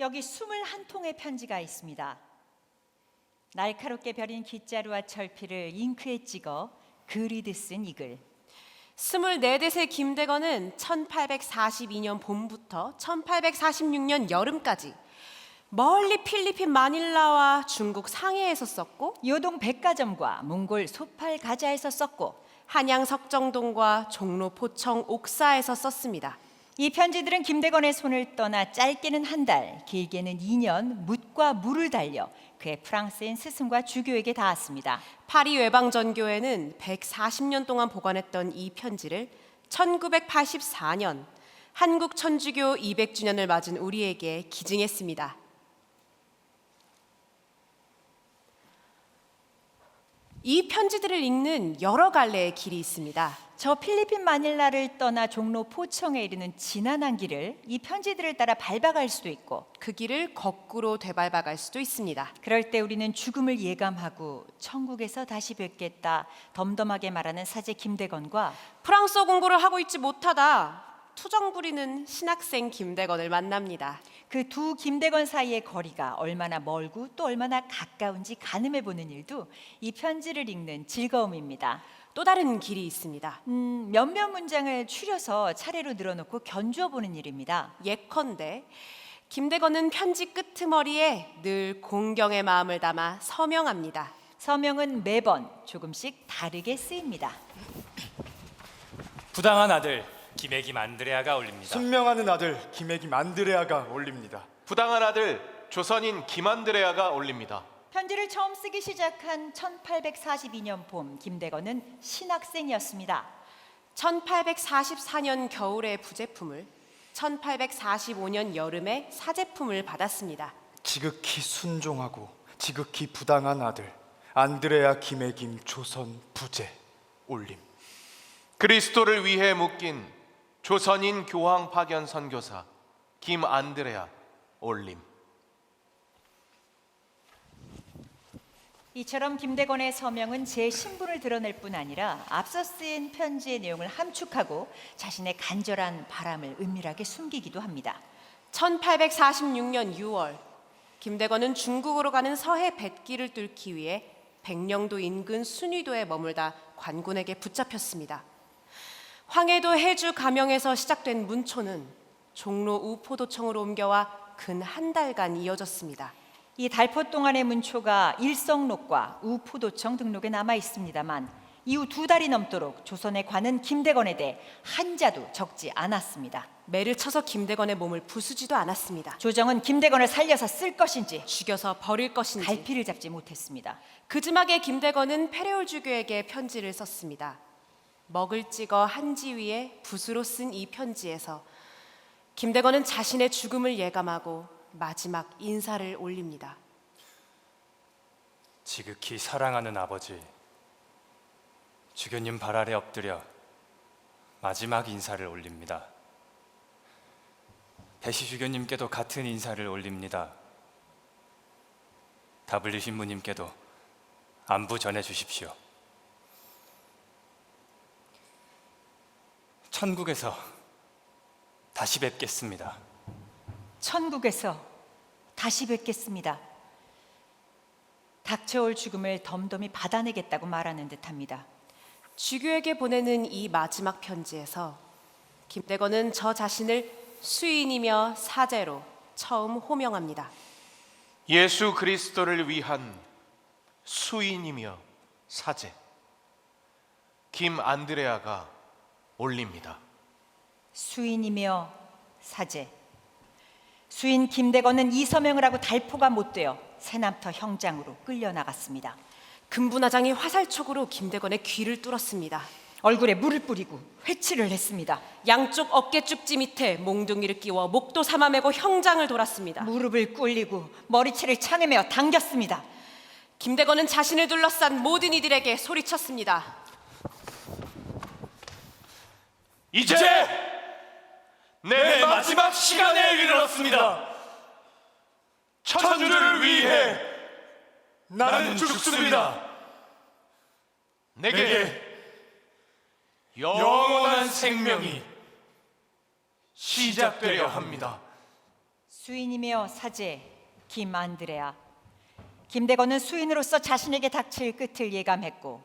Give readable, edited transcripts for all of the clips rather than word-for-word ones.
여기 21통의 편지가 있습니다. 날카롭게 벼린 깃자루와 철피를 잉크에 찍어 그리듯 쓴 이 글. 24대세 김대건은 1842년 봄부터 1846년 여름까지 멀리 필리핀 마닐라와 중국 상해에서 썼고, 요동 백가점과 몽골 소팔 가자에서 썼고, 한양 석정동과 종로 포청 옥사에서 썼습니다. 이 편지들은 김대건의 손을 떠나 짧게는 한 달, 길게는 2년 묻과 물을 달려 그의 프랑스인 스승과 주교에게 닿았습니다. 파리 외방전교회는 140년 동안 보관했던 이 편지를 1984년 한국 천주교 200주년을 맞은 우리에게 기증했습니다. 이 편지들을 읽는 여러 갈래의 길이 있습니다. 저 필리핀 마닐라를 떠나 종로 포청에 이르는 지난한 길을 이 편지들을 따라 밟아갈 수도 있고, 그 길을 거꾸로 되밟아갈 수도 있습니다. 그럴 때 우리는 죽음을 예감하고 천국에서 다시 뵙겠다 덤덤하게 말하는 사제 김대건과 프랑스어 공부를 하고 있지 못하다 투정 부리는 신학생 김대건을 만납니다. 그 두 김대건 사이의 거리가 얼마나 멀고 또 얼마나 가까운지 가늠해 보는 일도 이 편지를 읽는 즐거움입니다. 또 다른 길이 있습니다. 몇몇 문장을 추려서 차례로 늘어놓고 견주어 보는 일입니다. 예컨대 김대건은 편지 끄트머리에 늘 공경의 마음을 담아 서명합니다. 서명은 매번 조금씩 다르게 쓰입니다. 부당한 아들 김애김 안드레아가 올립니다. 순명하는 아들 김애김 안드레아가 올립니다. 부당한 아들 조선인 김안드레아가 올립니다. 편지를 처음 쓰기 시작한 1842년 봄 김대건은 신학생이었습니다. 1844년 겨울에 부제품을, 1845년 여름에 사제품을 받았습니다. 지극히 순종하고 지극히 부당한 아들 안드레아 김애김 조선 부제 올림. 그리스도를 위해 묶인 조선인 교황 파견 선교사 김안드레아 올림. 이처럼 김대건의 서명은 제 신분을 드러낼 뿐 아니라 앞서 쓰인 편지의 내용을 함축하고 자신의 간절한 바람을 은밀하게 숨기기도 합니다. 1846년 6월 김대건은 중국으로 가는 서해 뱃길을 뚫기 위해 백령도 인근 순위도에 머물다 관군에게 붙잡혔습니다. 황해도 해주 가명에서 시작된 문초는 종로 우포도청으로 옮겨와 근 한 달간 이어졌습니다. 이 달포 동안의 문초가 일성록과 우포도청 등록에 남아 있습니다만 이후 2달이 넘도록 조선에 관은 김대건에 대해 한자도 적지 않았습니다. 매를 쳐서 김대건의 몸을 부수지도 않았습니다. 조정은 김대건을 살려서 쓸 것인지 죽여서 버릴 것인지. 갈피를 잡지 못했습니다. 그즈막에 김대건은 페레올 주교에게 편지를 썼습니다. 먹을 찍어 한지 위에 붓으로 쓴 이 편지에서 김대건은 자신의 죽음을 예감하고 마지막 인사를 올립니다. 지극히 사랑하는 아버지, 주교님 발 아래 엎드려 마지막 인사를 올립니다. 배시 주교님께도 같은 인사를 올립니다. W 신부님께도 안부 전해 주십시오. 천국에서 다시 뵙겠습니다. 천국에서 다시 뵙겠습니다. 닥쳐올 죽음을 덤덤히 받아내겠다고 말하는 듯합니다. 주교에게 보내는 이 마지막 편지에서 김대건은 저 자신을 수인이며 사제로 처음 호명합니다. 예수 그리스도를 위한 수인이며 사제 김안드레아가 올립니다. 수인이며 사제. 수인 김대건은 이 서명을 하고 달포가 못 되어 새남터 형장으로 끌려나갔습니다. 금분화장이 화살촉으로 김대건의 귀를 뚫었습니다. 얼굴에 물을 뿌리고 회치를 했습니다. 양쪽 어깨 쭉지 밑에 몽둥이를 끼워 목도 삼아매고 형장을 돌았습니다. 무릎을 꿇리고 머리채를 창에 메어 당겼습니다. 김대건은 자신을 둘러싼 모든 이들에게 소리쳤습니다. 이제 내 마지막 시간에 이르렀습니다. 천주를 위해 나는 죽습니다. 내게 영원한 생명이 시작되려 합니다. 수인이며 사제 김안드레아. 김대건은 수인으로서 자신에게 닥칠 끝을 예감했고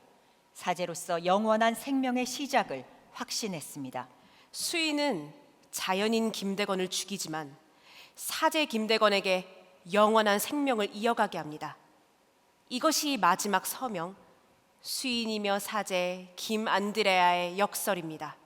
사제로서 영원한 생명의 시작을 확신했습니다. 수인은 자연인 김대건을 죽이지만 사제 김대건에게 영원한 생명을 이어가게 합니다. 이것이 마지막 서명, 수인이며 사제 김안드레아의 역설입니다.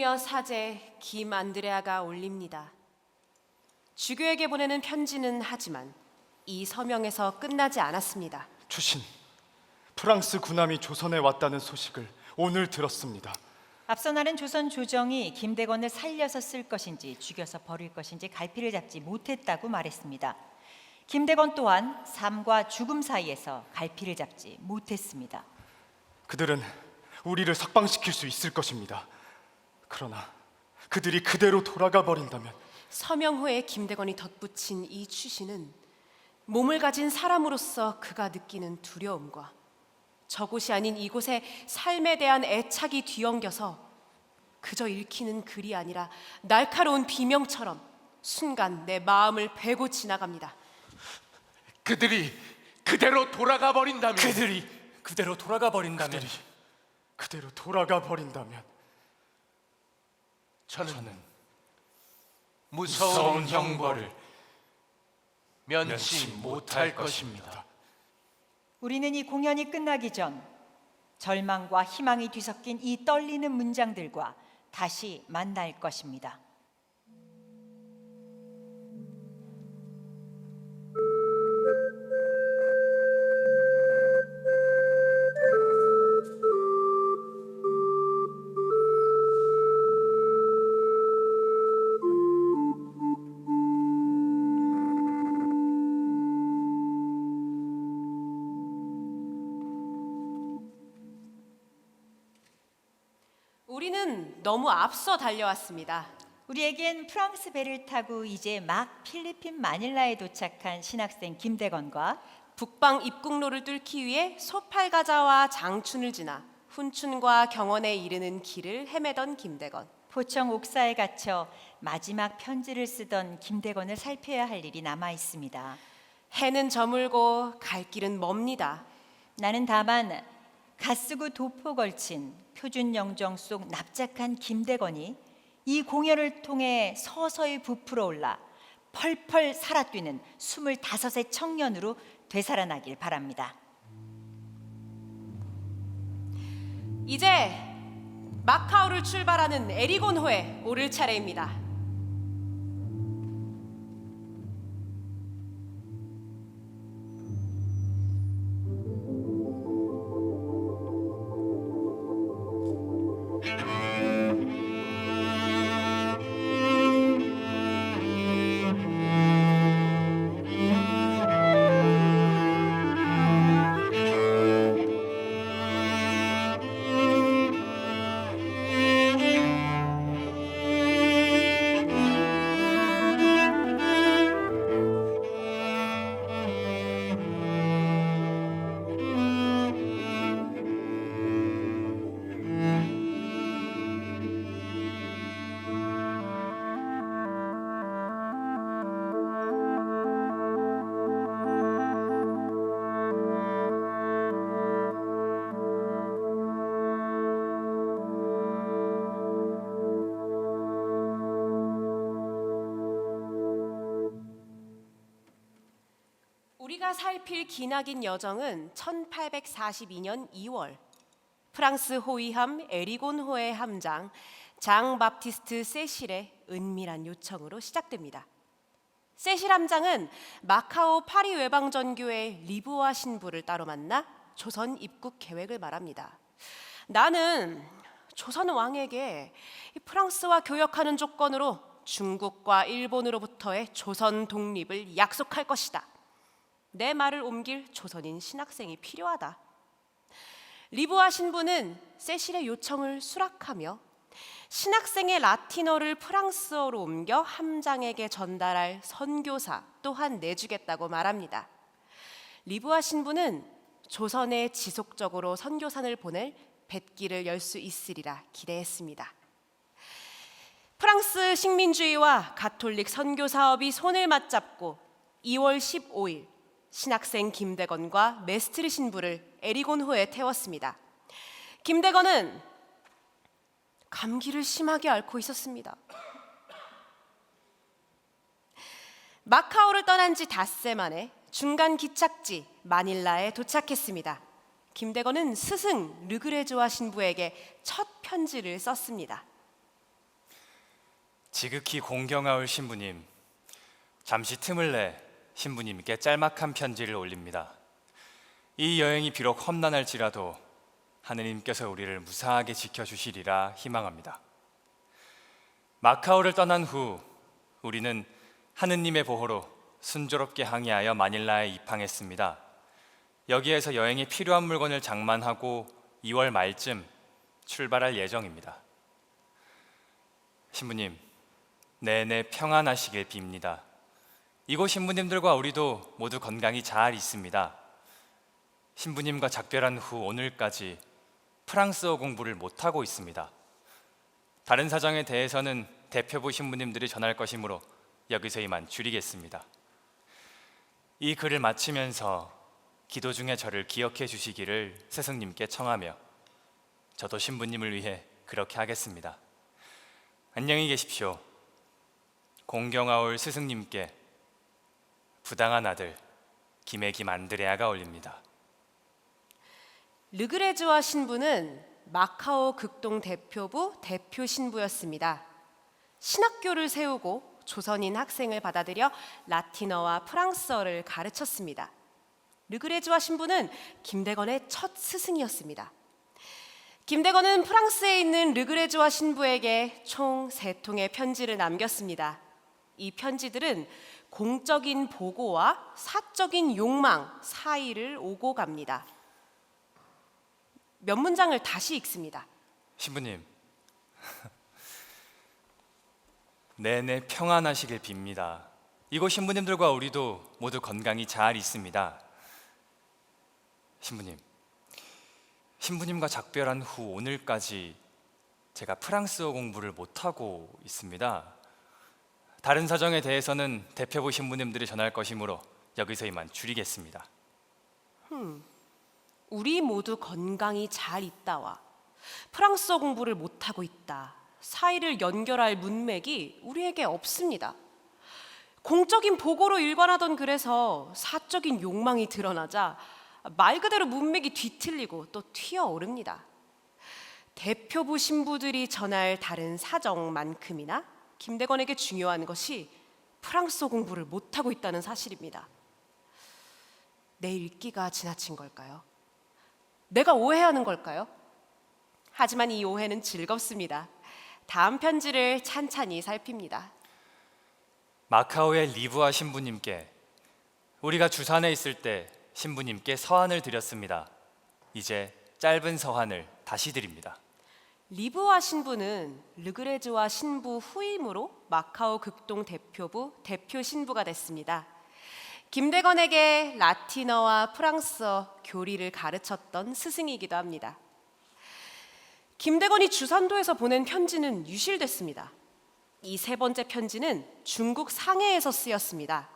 성녀 사제 김안드레아가 올립니다. 주교에게 보내는 편지는 하지만 이 서명에서 끝나지 않았습니다. 주신, 프랑스 군함이 조선에 왔다는 소식을 오늘 들었습니다. 앞서 나른 조선 조정이 김대건을 살려서 쓸 것인지 죽여서 버릴 것인지 갈피를 잡지 못했다고 말했습니다. 김대건 또한 삶과 죽음 사이에서 갈피를 잡지 못했습니다. 그들은 우리를 석방시킬 수 있을 것입니다. 그러나 그들이 그대로 돌아가 버린다면 서명 후에 김대건이 덧붙인 이 추신은 몸을 가진 사람으로서 그가 느끼는 두려움과 저곳이 아닌 이곳에 삶에 대한 애착이 뒤엉겨서 그저 읽히는 글이 아니라 날카로운 비명처럼 순간 내 마음을 베고 지나갑니다. 그들이 그대로 돌아가 버린다면 그들이 그대로 돌아가 버린다면 그대로 돌아가 버린다면 저는 무서운 형벌을 면치 못할 것입니다. 우리는 이 공연이 끝나기 전 절망과 희망이 뒤섞인 이 떨리는 문장들과 다시 만날 것입니다. 우리는 너무 앞서 달려왔습니다. 우리에겐 프랑스 배를 타고 이제 막 필리핀 마닐라에 도착한 신학생 김대건과 북방 입국로를 뚫기 위해 소팔가자와 장춘을 지나 훈춘과 경원에 이르는 길을 헤매던 김대건. 포청 옥사에 갇혀 마지막 편지를 쓰던 김대건을 살펴야 할 일이 남아 있습니다. 해는 저물고 갈 길은 멉니다. 나는 다만 갓쓰고 도포 걸친 표준 영정 속 납작한 김대건이 이 공연을 통해 서서히 부풀어 올라 펄펄 살아뛰는 25의 청년으로 되살아나길 바랍니다. 이제 마카오를 출발하는 에리곤호에 오를 차례입니다. 우리가 살필 기나긴 여정은 1842년 2월 프랑스 호위함 에리곤호의 함장 장 바티스트 세실의 은밀한 요청으로 시작됩니다. 세실 함장은 마카오 파리 외방전교회 리부아 신부를 따로 만나 조선 입국 계획을 말합니다. 나는 조선 왕에게 프랑스와 교역하는 조건으로 중국과 일본으로부터의 조선 독립을 약속할 것이다. 내 말을 옮길 조선인 신학생이 필요하다. 리부아 신부는 세실의 요청을 수락하며 신학생의 라틴어를 프랑스어로 옮겨 함장에게 전달할 선교사 또한 내주겠다고 말합니다. 리부아 신부는 조선에 지속적으로 선교사를 보낼 뱃길을 열 수 있으리라 기대했습니다. 프랑스 식민주의와 가톨릭 선교 사업이 손을 맞잡고 2월 15일 신학생 김대건과 메스트르 신부를 에리곤호에 태웠습니다. 김대건은 감기를 심하게 앓고 있었습니다. 마카오를 떠난 지 닷새 만에 중간 기착지 마닐라에 도착했습니다. 김대건은 스승 르그레조아 신부에게 첫 편지를 썼습니다. 지극히 공경하올 신부님, 잠시 틈을 내 신부님께 짤막한 편지를 올립니다. 이 여행이 비록 험난할지라도 하느님께서 우리를 무사하게 지켜주시리라 희망합니다. 마카오를 떠난 후 우리는 하느님의 보호로 순조롭게 항해하여 마닐라에 입항했습니다. 여기에서 여행에 필요한 물건을 장만하고 2월 말쯤 출발할 예정입니다. 신부님, 내내 평안하시길 빕니다. 이곳 신부님들과 우리도 모두 건강히 잘 있습니다. 신부님과 작별한 후 오늘까지 프랑스어 공부를 못하고 있습니다. 다른 사정에 대해서는 대표부 신부님들이 전할 것이므로 여기서 이만 줄이겠습니다. 이 글을 마치면서 기도 중에 저를 기억해 주시기를 스승님께 청하며 저도 신부님을 위해 그렇게 하겠습니다. 안녕히 계십시오. 공경하올 스승님께 부당한 아들 김애김 안드레아가 올립니다. 르그레즈와 신부는 마카오 극동 대표부 대표 신부였습니다. 신학교를 세우고 조선인 학생을 받아들여 라틴어와 프랑스어를 가르쳤습니다. 르그레즈와 신부는 김대건의 첫 스승이었습니다. 김대건은 프랑스에 있는 르그레즈와 신부에게 총 3통의 편지를 남겼습니다. 이 편지들은 공적인 보고와 사적인 욕망 사이를 오고 갑니다. 몇 문장을 다시 읽습니다. 신부님, 내내 평안하시길 빕니다. 이곳 신부님들과 우리도 모두 건강히 잘 있습니다. 신부님, 신부님과 작별한 후 오늘까지 제가 프랑스어 공부를 못하고 있습니다. 다른 사정에 대해서는 대표부 신부님들이 전할 것이므로 여기서 이만 줄이겠습니다. 우리 모두 건강히 잘 있다와 프랑스어 공부를 못하고 있다 사이를 연결할 문맥이 우리에게 없습니다. 공적인 보고로 일관하던 글에서 사적인 욕망이 드러나자 말 그대로 문맥이 뒤틀리고 또 튀어오릅니다. 대표부 신부들이 전할 다른 사정만큼이나 김대건에게 중요한 것이 프랑스어 공부를 못하고 있다는 사실입니다. 내 읽기가 지나친 걸까요? 내가 오해하는 걸까요? 하지만 이 오해는 즐겁습니다. 다음 편지를 찬찬히 살핍니다. 마카오의 리브아 신부님께 우리가 주산에 있을 때 신부님께 서한을 드렸습니다. 이제 짧은 서한을 다시 드립니다. 리브와 신부는 르그레즈와 신부 후임으로 마카오 극동 대표부 대표 신부가 됐습니다. 김대건에게 라틴어와 프랑스어 교리를 가르쳤던 스승이기도 합니다. 김대건이 주산도에서 보낸 편지는 유실됐습니다. 이 3번째 편지는 중국 상해에서 쓰였습니다.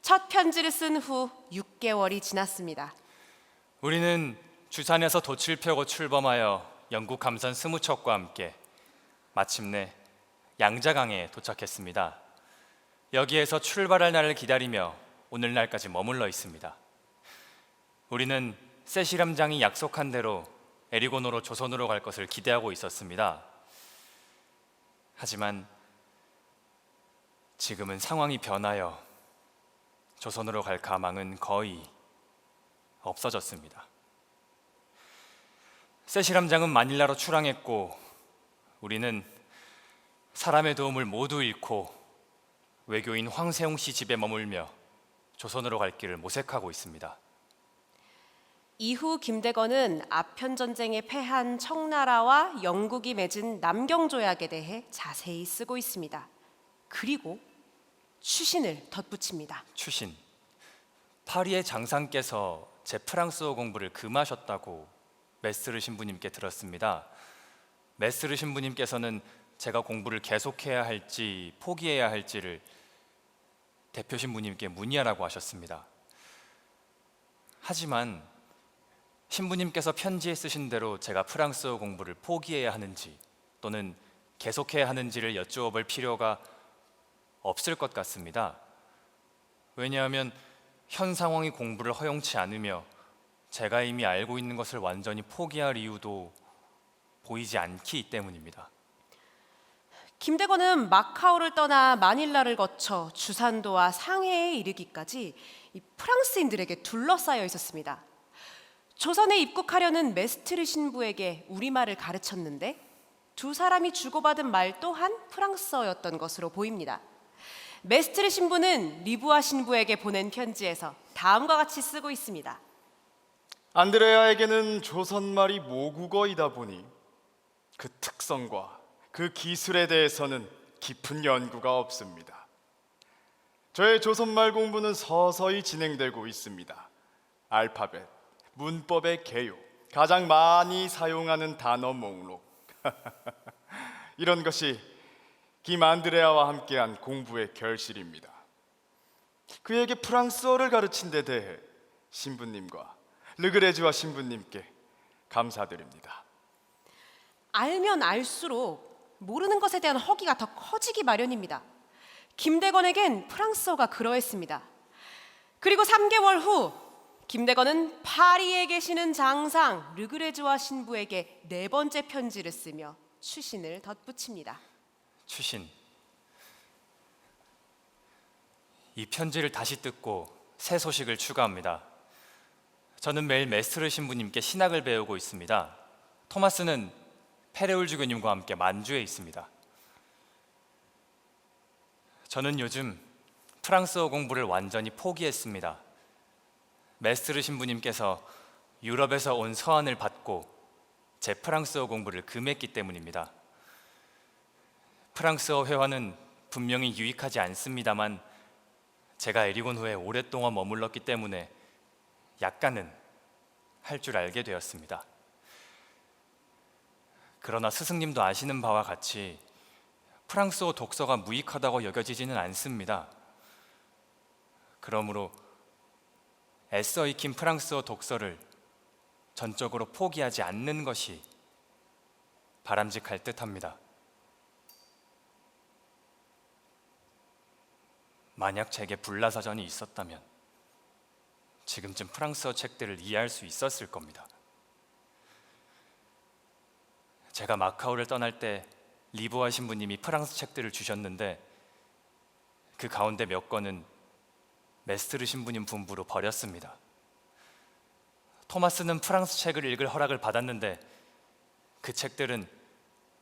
첫 편지를 쓴 후 6개월이 지났습니다. 우리는 주산에서 돛을 펴고 출범하여 영국 감선 20척과 함께 마침내 양자강에 도착했습니다. 여기에서 출발할 날을 기다리며 오늘날까지 머물러 있습니다. 우리는 세시람장이 약속한 대로 에리고노로 조선으로 갈 것을 기대하고 있었습니다. 하지만 지금은 상황이 변하여 조선으로 갈 가망은 거의 없어졌습니다. 세시람장은 마닐라로 출항했고 우리는 사람의 도움을 모두 잃고 외교인 황세웅 씨 집에 머물며 조선으로 갈 길을 모색하고 있습니다. 이후 김대건은 아편 전쟁에 패한 청나라와 영국이 맺은 남경조약에 대해 자세히 쓰고 있습니다. 그리고 추신을 덧붙입니다. 추신, 파리의 장상께서 제 프랑스어 공부를 금하셨다고 메스르 신부님께 들었습니다. 메스르 신부님께서는 제가 공부를 계속해야 할지 포기해야 할지를 대표 신부님께 문의하라고 하셨습니다. 하지만 신부님께서 편지에 쓰신 대로 제가 프랑스어 공부를 포기해야 하는지 또는 계속해야 하는지를 여쭈어볼 필요가 없을 것 같습니다. 왜냐하면 현 상황이 공부를 허용치 않으며 제가 이미 알고 있는 것을 완전히 포기할 이유도 보이지 않기 때문입니다. 김대건은 마카오를 떠나 마닐라를 거쳐 주산도와 상해에 이르기까지 이 프랑스인들에게 둘러싸여 있었습니다. 조선에 입국하려는 메스트르 신부에게 우리말을 가르쳤는데 두 사람이 주고받은 말 또한 프랑스어였던 것으로 보입니다. 메스트르 신부는 리부아 신부에게 보낸 편지에서 다음과 같이 쓰고 있습니다. 안드레아에게는 조선말이 모국어이다 보니 그 특성과 그 기술에 대해서는 깊은 연구가 없습니다. 저의 조선말 공부는 서서히 진행되고 있습니다. 알파벳, 문법의 개요, 가장 많이 사용하는 단어 목록 이런 것이 김안드레아와 함께한 공부의 결실입니다. 그에게 프랑스어를 가르친 데 대해 신부님과 르그레즈와 신부님께 감사드립니다. 알면 알수록 모르는 것에 대한 허기가 더 커지기 마련입니다. 김대건에겐 프랑스어가 그러했습니다. 그리고 3개월 후 김대건은 파리에 계시는 장상 르그레즈와 신부에게 4번째 편지를 쓰며 추신을 덧붙입니다. 추신. 이 편지를 다시 뜯고 새 소식을 추가합니다. 저는 매일 메스트르 신부님께 신학을 배우고 있습니다. 토마스는 페레울 주교님과 함께 만주에 있습니다. 저는 요즘 프랑스어 공부를 완전히 포기했습니다. 메스트르 신부님께서 유럽에서 온 서한을 받고 제 프랑스어 공부를 금했기 때문입니다. 프랑스어 회화는 분명히 유익하지 않습니다만 제가 에리곤 후에 오랫동안 머물렀기 때문에 약간은 할 줄 알게 되었습니다. 그러나 스승님도 아시는 바와 같이 프랑스어 독서가 무익하다고 여겨지지는 않습니다. 그러므로 애써 익힌 프랑스어 독서를 전적으로 포기하지 않는 것이 바람직할 듯합니다. 만약 제게 불나사전이 있었다면 지금쯤 프랑스어 책들을 이해할 수 있었을 겁니다. 제가 마카오를 떠날 때 리부아 신부님이 프랑스 책들을 주셨는데 그 가운데 몇 권은 메스트르 신부님 분부로 버렸습니다. 토마스는 프랑스 책을 읽을 허락을 받았는데 그 책들은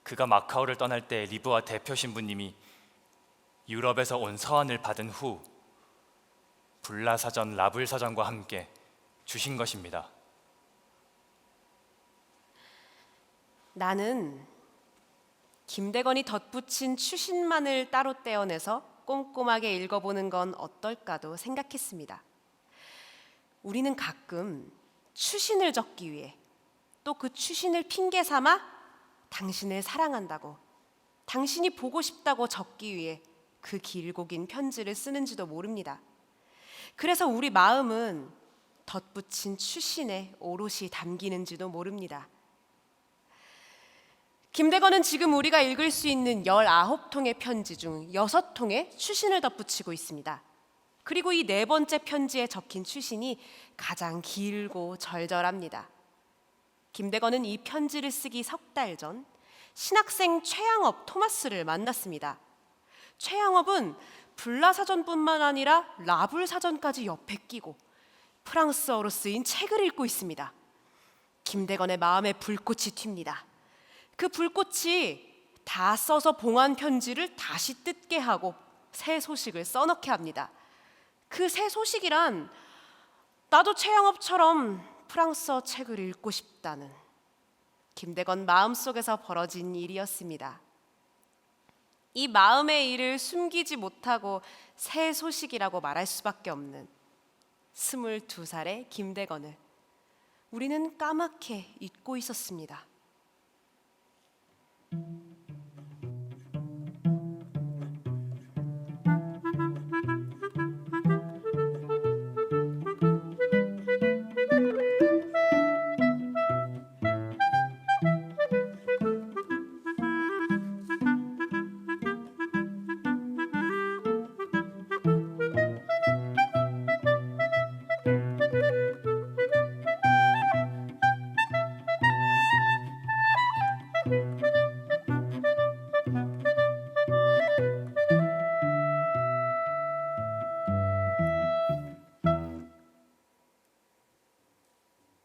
그가 마카오를 떠날 때 리부아 대표 신부님이 유럽에서 온 서한을 받은 후 불라사전, 라불사전과 함께 주신 것입니다. 나는 김대건이 덧붙인 추신만을 따로 떼어내서 꼼꼼하게 읽어보는 건 어떨까도 생각했습니다. 우리는 가끔 추신을 적기 위해 또 그 추신을 핑계 삼아 당신을 사랑한다고, 당신이 보고 싶다고 적기 위해 그 길고 긴 편지를 쓰는지도 모릅니다. 그래서 우리 마음은 덧붙인 추신에 오롯이 담기는지도 모릅니다. 김대건은 지금 우리가 읽을 수 있는 19통의 편지 중 6통에 추신을 덧붙이고 있습니다. 그리고 이 4번째 편지에 적힌 추신이 가장 길고 절절합니다. 김대건은 이 편지를 쓰기 석 달 전 신학생 최양업 토마스를 만났습니다. 최양업은 불나사전뿐만 아니라 라불사전까지 옆에 끼고 프랑스어로 쓰인 책을 읽고 있습니다. 김대건의 마음에 불꽃이 튑니다. 그 불꽃이 다 써서 봉한 편지를 다시 뜯게 하고 새 소식을 써넣게 합니다. 그 새 소식이란 나도 최양업처럼 프랑스어 책을 읽고 싶다는 김대건 마음속에서 벌어진 일이었습니다. 이 마음의 일을 숨기지 못하고 새 소식이라고 말할 수밖에 없는 22살의 김대건을 우리는 까맣게 잊고 있었습니다.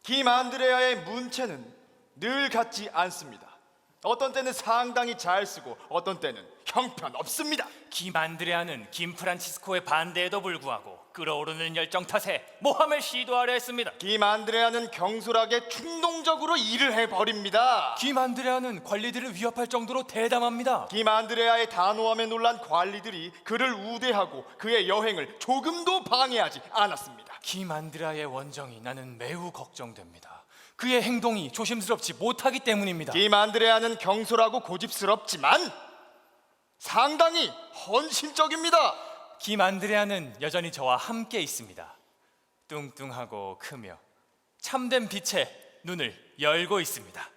김안드레아의 문체는 늘 같지 않습니다. 어떤 때는 상당히 잘 쓰고 어떤 때는 형편없습니다. 김안드레아는 김프란치스코의 반대에도 불구하고 끓어오르는 열정 탓에 모함을 시도하려 했습니다. 김안드레아는 경솔하게 충동적으로 일을 해버립니다. 김안드레아는 관리들을 위협할 정도로 대담합니다. 김안드레아의 단호함에 놀란 관리들이 그를 우대하고 그의 여행을 조금도 방해하지 않았습니다. 김안드레아의 원정이 나는 매우 걱정됩니다. 그의 행동이 조심스럽지 못하기 때문입니다. 김안드레아는 경솔하고 고집스럽지만 상당히 헌신적입니다. 김안드레아는 여전히 저와 함께 있습니다. 뚱뚱하고 크며 참된 빛에 눈을 열고 있습니다.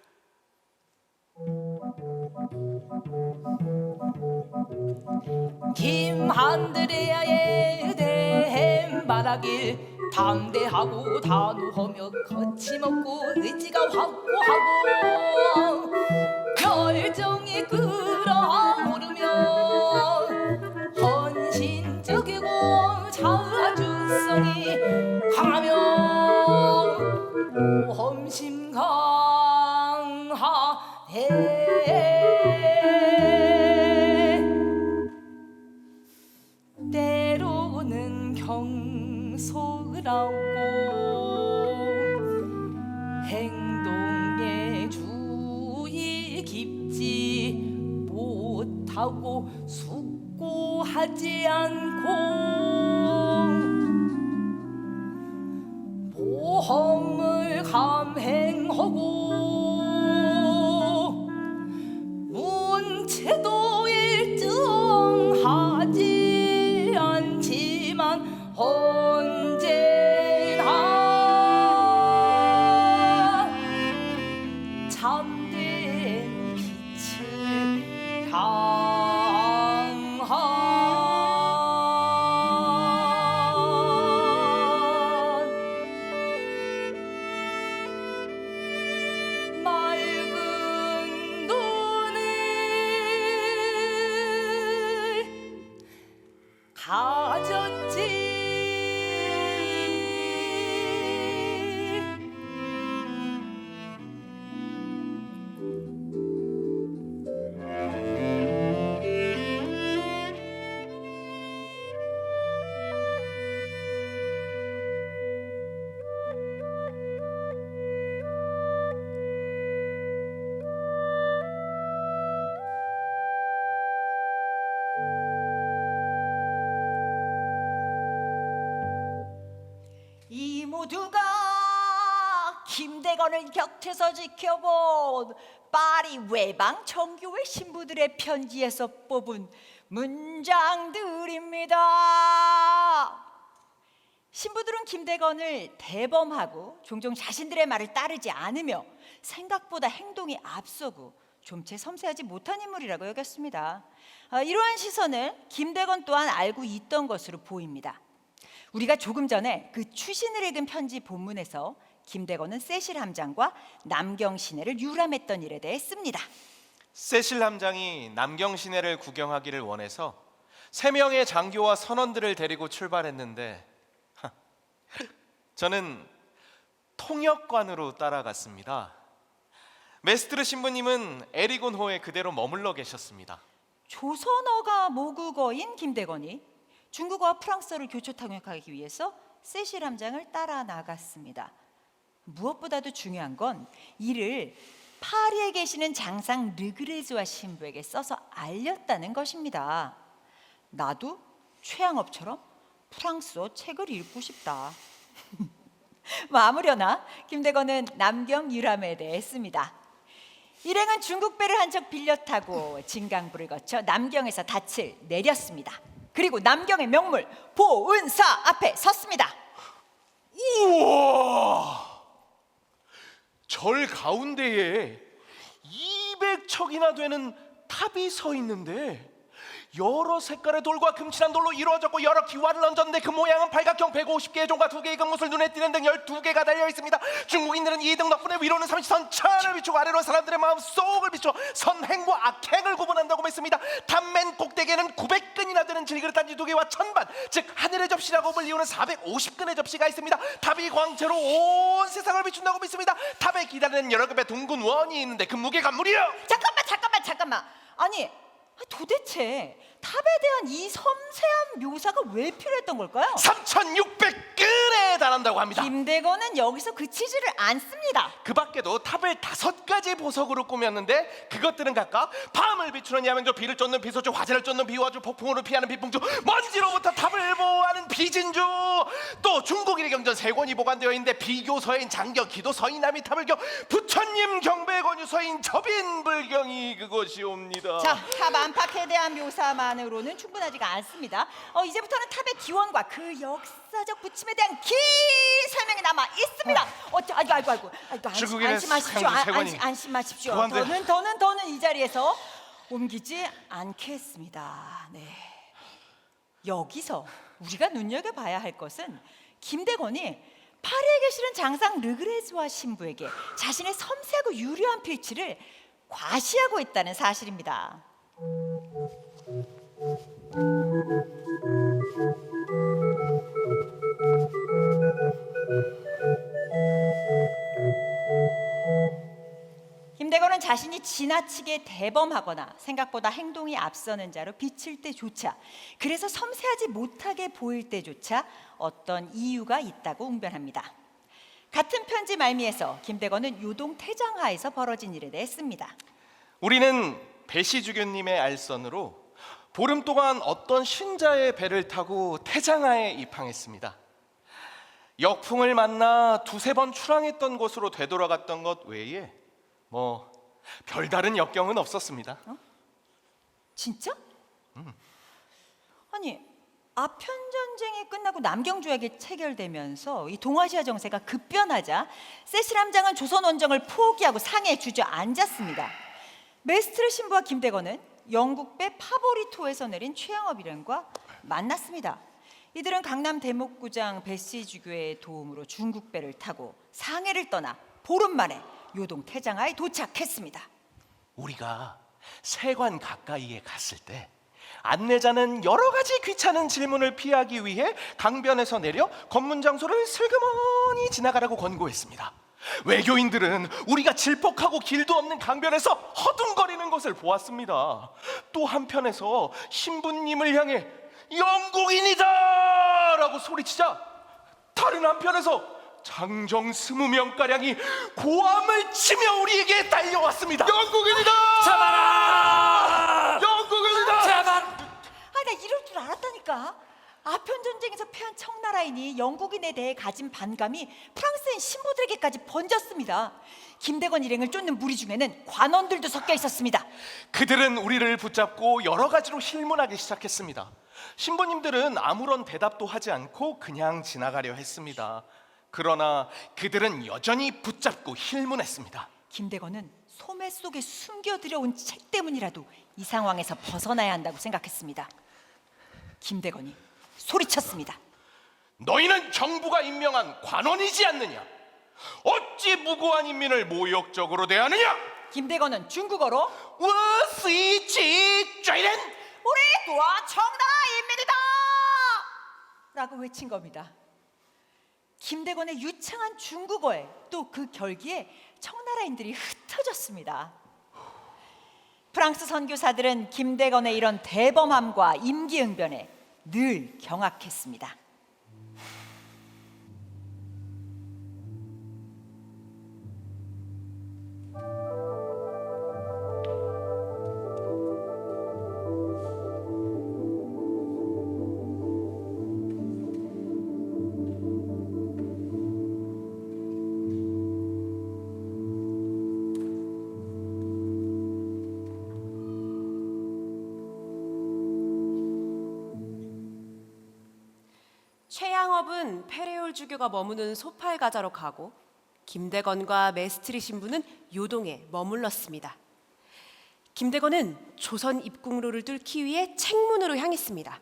김안드레아에 대해 말하길 담대하고 단호하며 거침없고 의지가 확고하고 열정이 끓어오르며 헌신적이고 자주성이 강하며 모험심 강하네. 때로는 경솔하고 행동에 주의 깊지 못하고 숙고하지 않고 모험을 감행하고 문체도 일정하지 않지만 언제나 참된 빛을 향한 맑은 눈을 가졌지. 이 모두가 김대건을 곁에서 지켜본 파리 외방 정교회 신부들의 편지에서 뽑은 문장들입니다. 신부들은 김대건을 대범하고 종종 자신들의 말을 따르지 않으며 생각보다 행동이 앞서고 좀채 섬세하지 못한 인물이라고 여겼습니다. 이러한 시선을 김대건 또한 알고 있던 것으로 보입니다. 우리가 조금 전에 그 추신을 읽은 편지 본문에서 김대건은 세실 함장과 남경 시내를 유람했던 일에 대해 씁니다. 세실 함장이 남경 시내를 구경하기를 원해서 3명의 장교와 선원들을 데리고 출발했는데 저는 통역관으로 따라갔습니다. 메스트르 신부님은 에리곤호에 그대로 머물러 계셨습니다. 조선어가 모국어인 김대건이 중국어와 프랑스어를 교초 통역하기 위해서 세실 함장을 따라 나갔습니다. 무엇보다도 중요한 건 이를 파리에 계시는 장상 르그레즈와 신부에게 써서 알렸다는 것입니다. 나도 최양업처럼 프랑스어 책을 읽고 싶다. 아무려나 김대건은 남경 유람에 대해 씁니다. 일행은 중국 배를 한 척 빌려 타고 진강부를 거쳐 남경에서 닻을 내렸습니다. 그리고 남경의 명물 보은사 앞에 섰습니다. 우와! 절 가운데에 200척이나 되는 탑이 서 있는데 여러 색깔의 돌과 금칠한 돌로 이루어졌고 여러 기와를 얹었는데 그 모양은 팔각형 150개의 종과 2개의 금무술 눈에 띄는 등 12개가 달려 있습니다. 중국인들은 이 등 덕분에 위로는 삼시선 천을 비추고 아래로는 사람들의 마음속을 비추어 선행과 악행을 구분한다고 했습니다. 단맨 꼭대기에는 900근이나 되는 질그릇 단지 2개와 천반, 즉 하늘의 접시라고 불리우는 450근의 접시가 있습니다. 탑이 광채로 온 세상을 비춘다고 믿습니다. 탑에 기다리는 여러 급의 둥근 원이 있는데 그 무게가 무려 잠깐만. 아니, 도대체 탑에 대한 이 섬세한 묘사가 왜 필요했던 걸까요? 3600근에 달한다고 합니다. 김대건은 여기서 그치지를 않습니다. 그 밖에도 탑을 5가지 보석으로 꾸몄는데 그것들은 각각 밤을 비추는 야맹조, 비를 쫓는 비소주, 화재를 쫓는 비화주, 폭풍우를 피하는 비풍주, 먼지로부터 탑을 보호하는 비진주, 또 중국인의 경전 3권이 보관되어 있는데 비교서인 장경, 기도서인 남이 탑을 겨, 부처님 경배 권유서인 접인불경이 그것이옵니다. 자, 탑 안팎에 대한 묘사만으로는 충분하지가 않습니다. 이제부터는 탑의 기원과 그 역사적 부침에 대한 긴 설명이 남아 있습니다. 아이고, 중국인의 안심하십시오. 상주 세 권이 안심하십시오. 보관돼. 더는 이 자리에서 옮기지 않겠습니다. 네. 여기서 우리가 눈여겨봐야 할 것은 김대건이 파리에 계시는 장상 르그레즈와 신부에게 자신의 섬세하고 유려한 필치를 과시하고 있다는 사실입니다. 김대건은 자신이 지나치게 대범하거나 생각보다 행동이 앞서는 자로 비칠 때조차, 그래서 섬세하지 못하게 보일 때조차 어떤 이유가 있다고 웅변합니다. 같은 편지 말미에서 김대건은 요동 태장하에서 벌어진 일에 대해 씁니다. 우리는 배시주교님의 알선으로 보름 동안 어떤 신자의 배를 타고 태장하에 입항했습니다. 역풍을 만나 2-3번 출항했던 곳으로 되돌아갔던 것 외에 별다른 역경은 없었습니다. 진짜? 아니, 아편 전쟁이 끝나고 남경주에게 체결되면서 이 동아시아 정세가 급변하자 세시람장은 조선 원정을 포기하고 상해에 주저앉았습니다. 메스트르 신부와 김대건은 영국배 파보리토에서 내린 최양업 일행과 만났습니다. 이들은 강남 대목구장 배시주교의 도움으로 중국배를 타고 상해를 떠나 보름 만에 요동 태장하에 도착했습니다. 우리가 세관 가까이에 갔을 때 안내자는 여러 가지 귀찮은 질문을 피하기 위해 강변에서 내려 검문 장소를 슬그머니 지나가라고 권고했습니다. 외교인들은 우리가 질퍽하고 길도 없는 강변에서 허둥거리는 것을 보았습니다. 또 한편에서 신부님을 향해 영국인이다! 라고 소리치자 다른 한편에서 장정 20명가량이 고함을 치며 우리에게 달려왔습니다. 영국인이다! 잡아라! 영국인이다! 나 이럴 줄 알았다니까. 아편 전쟁에서 패한 청나라인이 영국인에 대해 가진 반감이 프랑스인 신부들에게까지 번졌습니다. 김대건 일행을 쫓는 무리 중에는 관원들도 섞여 있었습니다. 그들은 우리를 붙잡고 여러 가지로 실문하기 시작했습니다. 신부님들은 아무런 대답도 하지 않고 그냥 지나가려 했습니다. 그러나 그들은 여전히 붙잡고 힐문했습니다. 김대건은 소매 속에 숨겨들여온 책 때문이라도 이 상황에서 벗어나야 한다고 생각했습니다. 김대건이 소리쳤습니다. 너희는 정부가 임명한 관원이지 않느냐? 어찌 무고한 인민을 모욕적으로 대하느냐? 김대건은 중국어로 워시치 쥐렌 우리 또한 청나라인민이다! 라고 외친 겁니다. 김대건의 유창한 중국어에 또 그 결기에 청나라인들이 흩어졌습니다. 프랑스 선교사들은 김대건의 이런 대범함과 임기응변에 늘 경악했습니다. 최양업은 페레올 주교가 머무는 소팔가자로 가고 김대건과 메스트리 신부는 요동에 머물렀습니다. 김대건은 조선 입국로를 뚫기 위해 책문으로 향했습니다.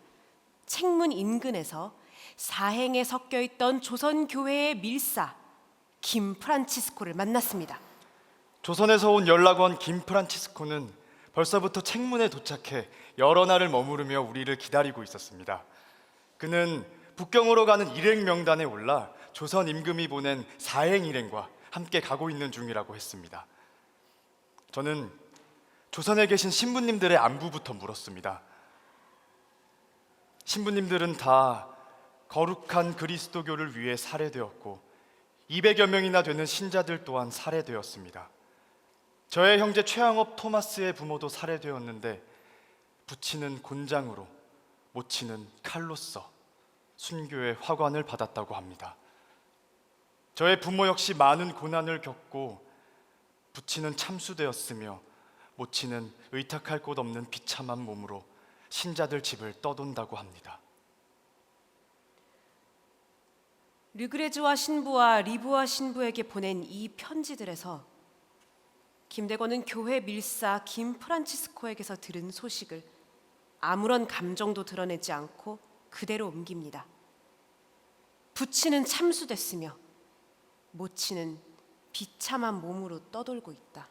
책문 인근에서 사행에 섞여 있던 조선 교회의 밀사 김프란치스코를 만났습니다. 조선에서 온 연락원 김프란치스코는 벌써부터 책문에 도착해 여러 날을 머무르며 우리를 기다리고 있었습니다. 그는 북경으로 가는 일행 명단에 올라 조선 임금이 보낸 사행 일행과 함께 가고 있는 중이라고 했습니다. 저는 조선에 계신 신부님들의 안부부터 물었습니다. 신부님들은 다 거룩한 그리스도교를 위해 살해되었고 200여 명이나 되는 신자들 또한 살해되었습니다. 저의 형제 최양업 토마스의 부모도 살해되었는데 부친은 곤장으로, 모친은 칼로써 순교의 화관을 받았다고 합니다. 저의 부모 역시 많은 고난을 겪고 부친은 참수되었으며 모친은 의탁할 곳 없는 비참한 몸으로 신자들 집을 떠돈다고 합니다. 르그레즈와 신부와 리브와 신부에게 보낸 이 편지들에서 김대건은 교회 밀사 김프란치스코에게서 들은 소식을 아무런 감정도 드러내지 않고 그대로 옮깁니다. 부친은 참수됐으며 모친은 비참한 몸으로 떠돌고 있다.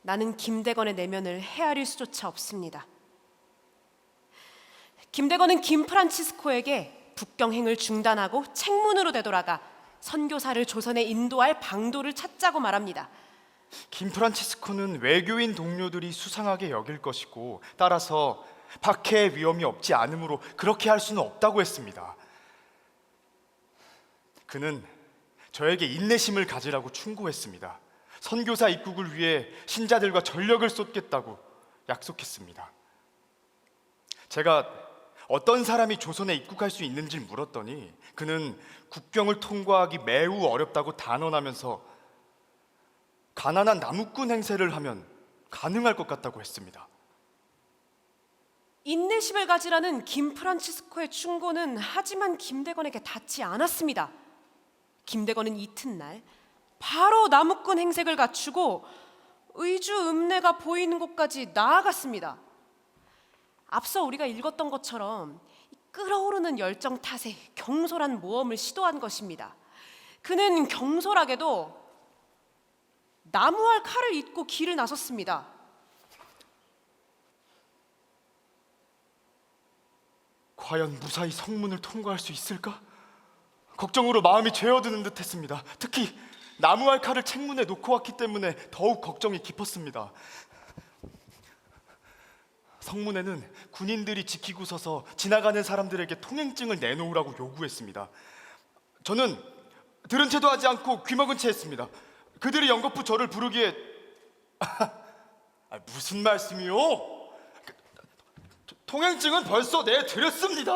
나는 김대건의 내면을 헤아릴 수조차 없습니다. 김대건은 김프란치스코에게 북경행을 중단하고 책문으로 되돌아가 선교사를 조선에 인도할 방도를 찾자고 말합니다. 김프란치스코는 외교인 동료들이 수상하게 여길 것이고 따라서 박해의 위험이 없지 않으므로 그렇게 할 수는 없다고 했습니다. 그는 저에게 인내심을 가지라고 충고했습니다. 선교사 입국을 위해 신자들과 전력을 쏟겠다고 약속했습니다. 제가 어떤 사람이 조선에 입국할 수 있는지 물었더니 그는 국경을 통과하기 매우 어렵다고 단언하면서 가난한 나무꾼 행세를 하면 가능할 것 같다고 했습니다. 인내심을 가지라는 김프란치스코의 충고는 하지만 김대건에게 닿지 않았습니다. 김대건은 이튿날 바로 나무꾼 행색을 갖추고 의주 읍내가 보이는 곳까지 나아갔습니다. 앞서 우리가 읽었던 것처럼 끓어오르는 열정 탓에 경솔한 모험을 시도한 것입니다. 그는 경솔하게도 나무알 칼을 잇고 길을 나섰습니다. 과연 무사히 성문을 통과할 수 있을까? 걱정으로 마음이 죄어드는 듯했습니다. 특히 나무알 칼을 책문에 놓고 왔기 때문에 더욱 걱정이 깊었습니다. 성문에는 군인들이 지키고 서서 지나가는 사람들에게 통행증을 내놓으라고 요구했습니다. 저는 들은 채도 하지 않고 귀먹은 채 했습니다. 그들이 연거푸 저를 부르기에 무슨 말씀이요? 통행증은 벌써 내드렸습니다.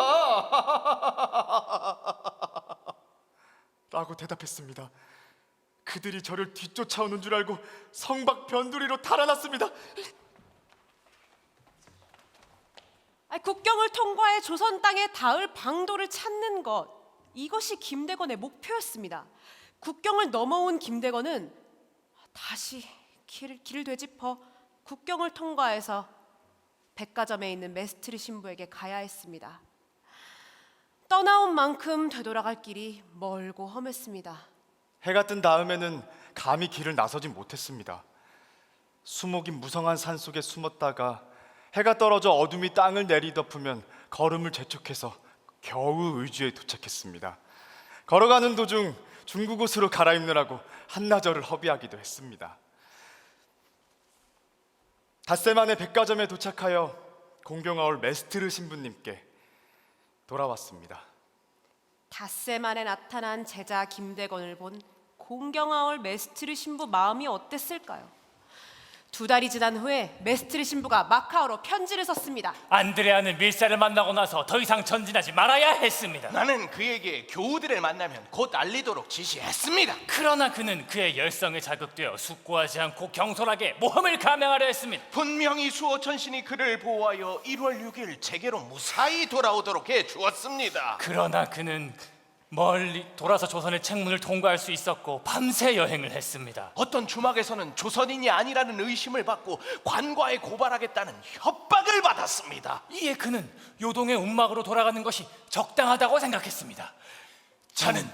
라고 대답했습니다. 그들이 저를 뒤쫓아오는 줄 알고 성박 변두리로 달아났습니다. 국경을 통과해 조선 땅에 닿을 방도를 찾는 것, 이것이 김대건의 목표였습니다. 국경을 넘어온 김대건은 다시 길을 되짚어 국경을 통과해서 백가점에 있는 메스트리 신부에게 가야 했습니다. 떠나온 만큼 되돌아갈 길이 멀고 험했습니다. 해가 뜬 다음에는 감히 길을 나서지 못했습니다. 수목이 무성한 산 속에 숨었다가 해가 떨어져 어둠이 땅을 내리덮으면 걸음을 재촉해서 겨우 의주에 도착했습니다. 걸어가는 도중 중국 옷으로 갈아입느라고 한나절을 허비하기도 했습니다. 닷새 만에 백가점에 도착하여 공경아울 메스트르 신부님께 돌아왔습니다. 닷새 만에 나타난 제자 김대건을 본 공경아울 메스트리 신부 마음이 어땠을까요? 2달이 지난 후에 메스트리 신부가 마카오로 편지를 썼습니다. 안드레아는 밀사를 만나고 나서 더 이상 전진하지 말아야 했습니다. 나는 그에게 교우들을 만나면 곧 알리도록 지시했습니다. 그러나 그는 그의 열성에 자극되어 숙고하지 않고 경솔하게 모험을 감행하려 했습니다. 분명히 수호천 신이 그를 보호하여 1월 6일 제게로 무사히 돌아오도록 해주었습니다. 그러나 그는 멀리 돌아서 조선의 책문을 통과할 수 있었고 밤새 여행을 했습니다. 어떤 주막에서는 조선인이 아니라는 의심을 받고 관과에 고발하겠다는 협박을 받았습니다. 이에 그는 요동의 움막으로 돌아가는 것이 적당하다고 생각했습니다. 저는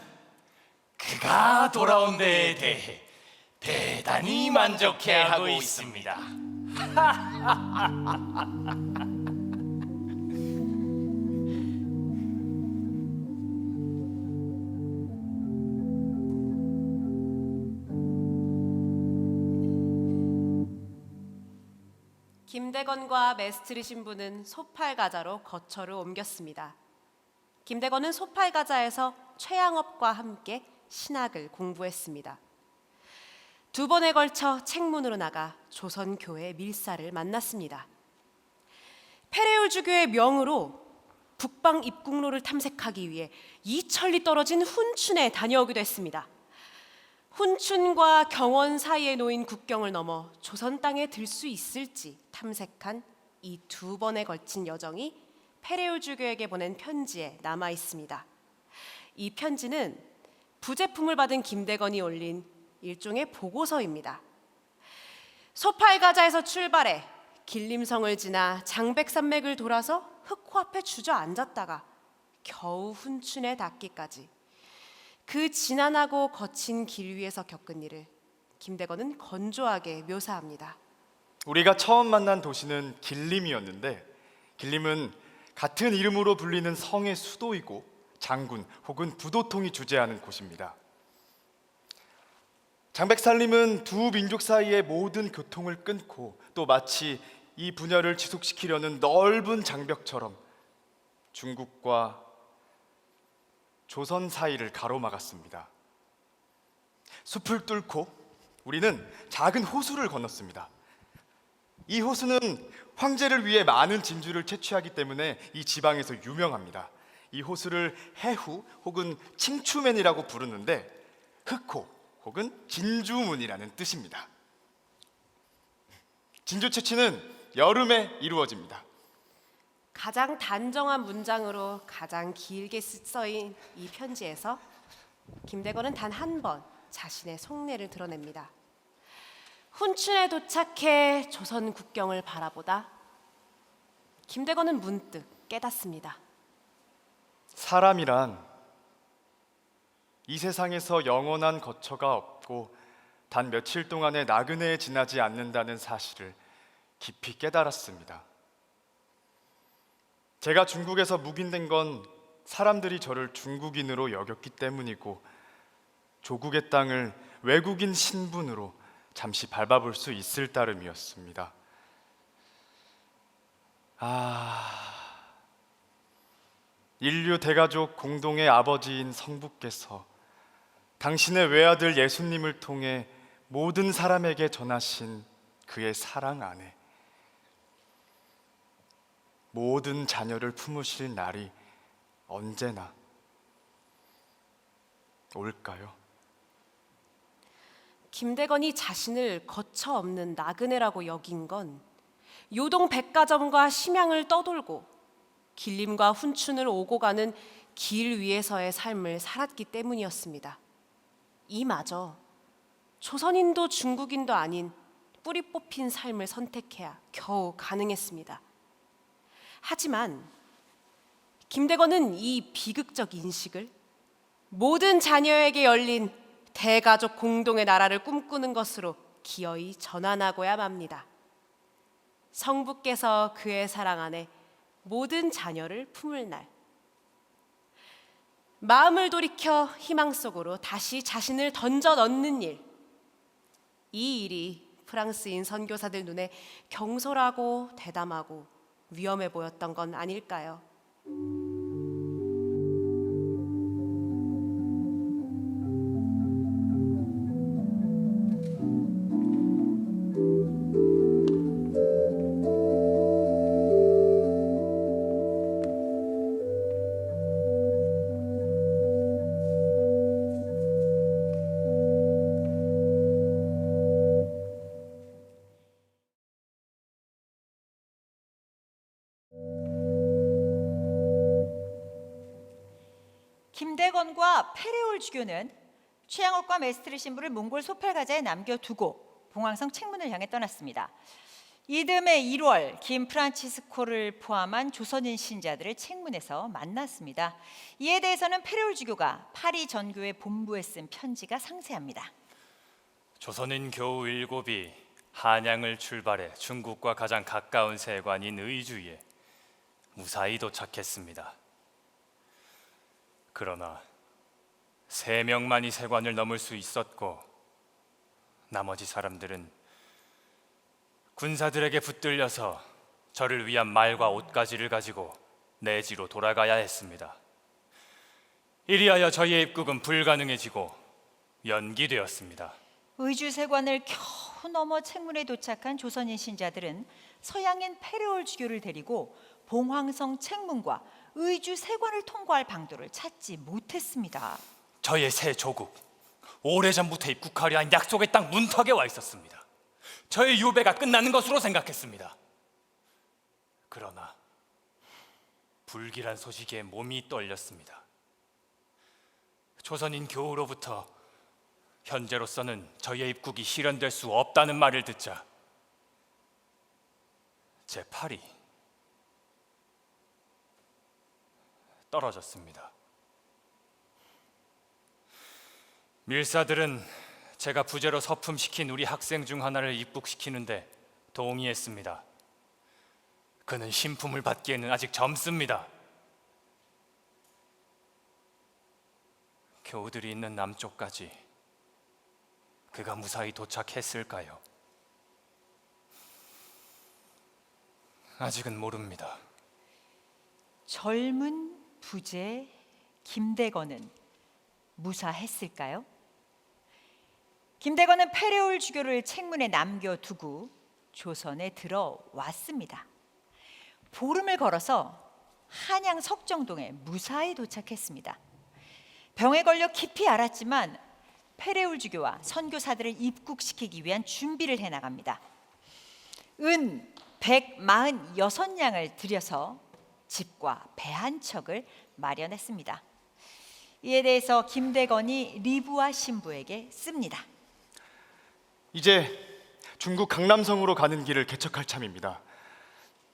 그가 돌아온 데에 대해 대단히 만족해하고 있습니다. 김대건과 메스트리 신부는 소팔가자로 거처를 옮겼습니다. 김대건은 소팔가자에서 최양업과 함께 신학을 공부했습니다. 2번에 걸쳐 책문으로 나가 조선교회 밀사를 만났습니다. 페레울주교의 명으로 북방 입국로를 탐색하기 위해 2천리 떨어진 훈춘에 다녀오기도 했습니다. 훈춘과 경원 사이에 놓인 국경을 넘어 조선 땅에 들 수 있을지 탐색한 이 2번에 걸친 여정이 페레울주교에게 보낸 편지에 남아 있습니다. 이 편지는 부제품을 받은 김대건이 올린 일종의 보고서입니다. 소팔가자에서 출발해 길림성을 지나 장백산맥을 돌아서 흑호 앞에 주저앉았다가 겨우 훈춘에 닿기까지 그 지난하고 거친 길 위에서 겪은 일을 김대건은 건조하게 묘사합니다. 우리가 처음 만난 도시는 길림이었는데, 길림은 같은 이름으로 불리는 성의 수도이고 장군 혹은 부도통이 주재하는 곳입니다. 장백산림은 두 민족 사이의 모든 교통을 끊고 또 마치 이 분열을 지속시키려는 넓은 장벽처럼 중국과 조선 사이를 가로막았습니다. 숲을 뚫고 우리는 작은 호수를 건넜습니다. 이 호수는 황제를 위해 많은 진주를 채취하기 때문에 이 지방에서 유명합니다. 이 호수를 해후 혹은 칭추맨이라고 부르는데 흑호 혹은 진주문이라는 뜻입니다. 진주 채취는 여름에 이루어집니다. 가장 단정한 문장으로 가장 길게 써인 이 편지에서 김대건은 단 한 번 자신의 속내를 드러냅니다. 훈춘에 도착해 조선 국경을 바라보다 김대건은 문득 깨닫습니다. 사람이란 이 세상에서 영원한 거처가 없고 단 며칠 동안의 나그네에 지나지 않는다는 사실을 깊이 깨달았습니다. 제가 중국에서 묵인된 건 사람들이 저를 중국인으로 여겼기 때문이고 조국의 땅을 외국인 신분으로 잠시 밟아볼 수 있을 따름이었습니다. 인류 대가족 공동의 아버지인 성부께서 당신의 외아들 예수님을 통해 모든 사람에게 전하신 그의 사랑 안에 모든 자녀를 품으실 날이 언제나 올까요? 김대건이 자신을 거처 없는 나그네라고 여긴 건 요동 백가점과 심양을 떠돌고 길림과 훈춘을 오고 가는 길 위에서의 삶을 살았기 때문이었습니다. 이마저 조선인도 중국인도 아닌 뿌리 뽑힌 삶을 선택해야 겨우 가능했습니다. 하지만 김대건은 이 비극적 인식을 모든 자녀에게 열린 대가족 공동의 나라를 꿈꾸는 것으로 기어이 전환하고야 맙니다. 성부께서 그의 사랑 안에 모든 자녀를 품을 날, 마음을 돌이켜 희망 속으로 다시 자신을 던져 넣는 일, 이 일이 프랑스인 선교사들 눈에 경솔하고 대담하고 위험해 보였던 건 아닐까요? 김대건과 페레올 주교는 최양옥과 메스트르 신부를 몽골 소팔가자에 남겨두고 봉황성 책문을 향해 떠났습니다. 이듬해 1월 김프란치스코를 포함한 조선인 신자들을 책문에서 만났습니다. 이에 대해서는 페레올 주교가 파리 전교회 본부에 쓴 편지가 상세합니다. 조선인 교우 7이 한양을 출발해 중국과 가장 가까운 세관인 의주에 무사히 도착했습니다. 그러나 3명만이 세관을 넘을 수 있었고 나머지 사람들은 군사들에게 붙들려서 저를 위한 말과 옷가지를 가지고 내지로 돌아가야 했습니다. 이리하여 저희의 입국은 불가능해지고 연기되었습니다. 의주 세관을 겨우 넘어 책문에 도착한 조선인 신자들은 서양인 페레올 주교를 데리고 봉황성 책문과 의주 세관을 통과할 방도를 찾지 못했습니다. 저의 새 조국, 오래전부터 입국하려 한 약속의 땅 문턱에 와 있었습니다. 저의 유배가 끝나는 것으로 생각했습니다. 그러나 불길한 소식에 몸이 떨렸습니다. 조선인 교우로부터 현재로서는 저희의 입국이 실현될 수 없다는 말을 듣자 제 팔이 떨어졌습니다. 밀사들은 제가 부재로 서품시킨 우리 학생 중 하나를 입국시키는데 동의했습니다. 그는 신품을 받기에는 아직 젊습니다. 교우들이 있는 남쪽까지 그가 무사히 도착했을까요? 아직은 모릅니다. 젊은 부재 김대건은 무사했을까요? 김대건은 페레올 주교를 책문에 남겨두고 조선에 들어왔습니다. 보름을 걸어서 한양 석정동에 무사히 도착했습니다. 병에 걸려 깊이 앓았지만 페레올 주교와 선교사들을 입국시키기 위한 준비를 해나갑니다. 은 146냥을 들여서 집과 배 한 척을 마련했습니다. 이에 대해서 김대건이 리부아 신부에게 씁니다. 이제 중국 강남성으로 가는 길을 개척할 참입니다.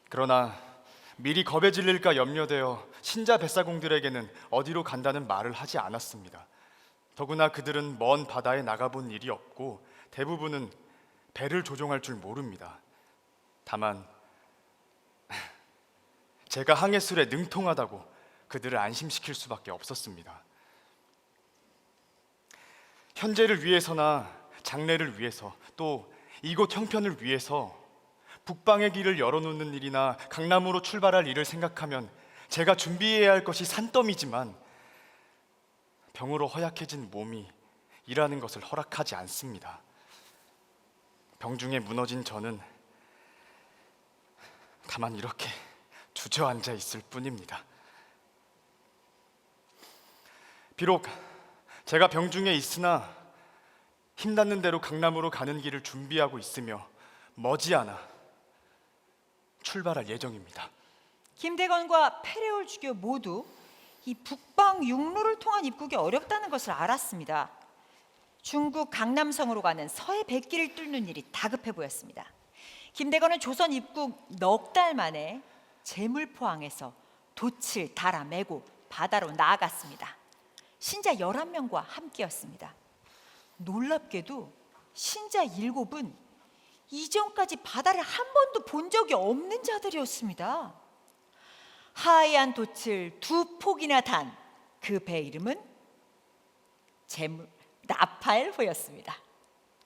그러나 미리 겁에 질릴까 염려되어 신자 뱃사공들에게는 어디로 간다는 말을 하지 않았습니다. 더구나 그들은 먼 바다에 나가본 일이 없고 대부분은 배를 조종할 줄 모릅니다. 다만 제가 항해술에 능통하다고 그들을 안심시킬 수밖에 없었습니다. 현재를 위해서나 장래를 위해서 또 이곳 형편을 위해서 북방의 길을 열어놓는 일이나 강남으로 출발할 일을 생각하면 제가 준비해야 할 것이 산더미지만 병으로 허약해진 몸이 일하는 것을 허락하지 않습니다. 병중에 무너진 저는 다만 이렇게 주저앉아 있을 뿐입니다. 비록 제가 병중에 있으나 힘닿는 대로 강남으로 가는 길을 준비하고 있으며 머지않아 출발할 예정입니다. 김대건과 페레올 주교 모두 이 북방 육로를 통한 입국이 어렵다는 것을 알았습니다. 중국 강남성으로 가는 서해 백길을 뚫는 일이 다급해 보였습니다. 김대건은 조선 입국 넉 달 만에 제물포항에서 돛을 달아 메고 바다로 나아갔습니다. 신자 11명과 함께였습니다. 놀랍게도 신자 7은 이전까지 바다를 한 번도 본 적이 없는 자들이었습니다. 하얀 돛을 2폭이나 단 그 배 이름은 라팔호였습니다.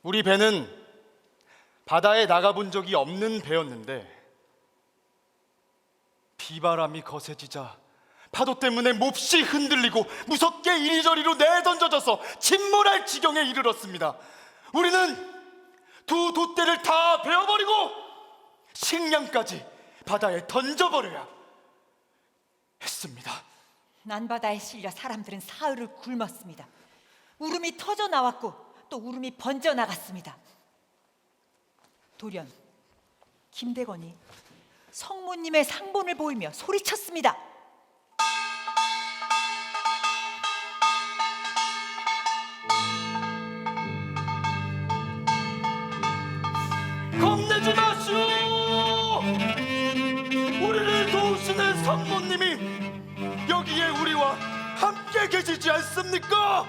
우리 배는 바다에 나가본 적이 없는 배였는데 비바람이 거세지자 파도 때문에 몹시 흔들리고 무섭게 이리저리로 내던져져서 침몰할 지경에 이르렀습니다. 우리는 2 돛대를 다 베어버리고 식량까지 바다에 던져버려야 했습니다. 난바다에 실려 사람들은 사흘을 굶었습니다. 울음이 터져 나왔고 또 울음이 번져 나갔습니다. 돌연 김대건이 성모님의 상본을 보이며 소리쳤습니다. 그는 성모님이 여기에 우리와 함께 계시지 않습니까?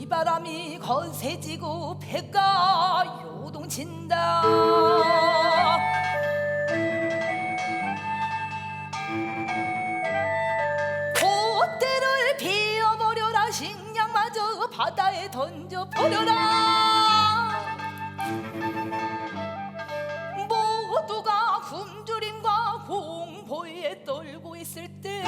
비바람이 거세지고 배가 요동친다. 콧대를 비워버려라. 식량마저 바다에 던져버려라. 모두가 굶주림과 공포에 떨고 있을 때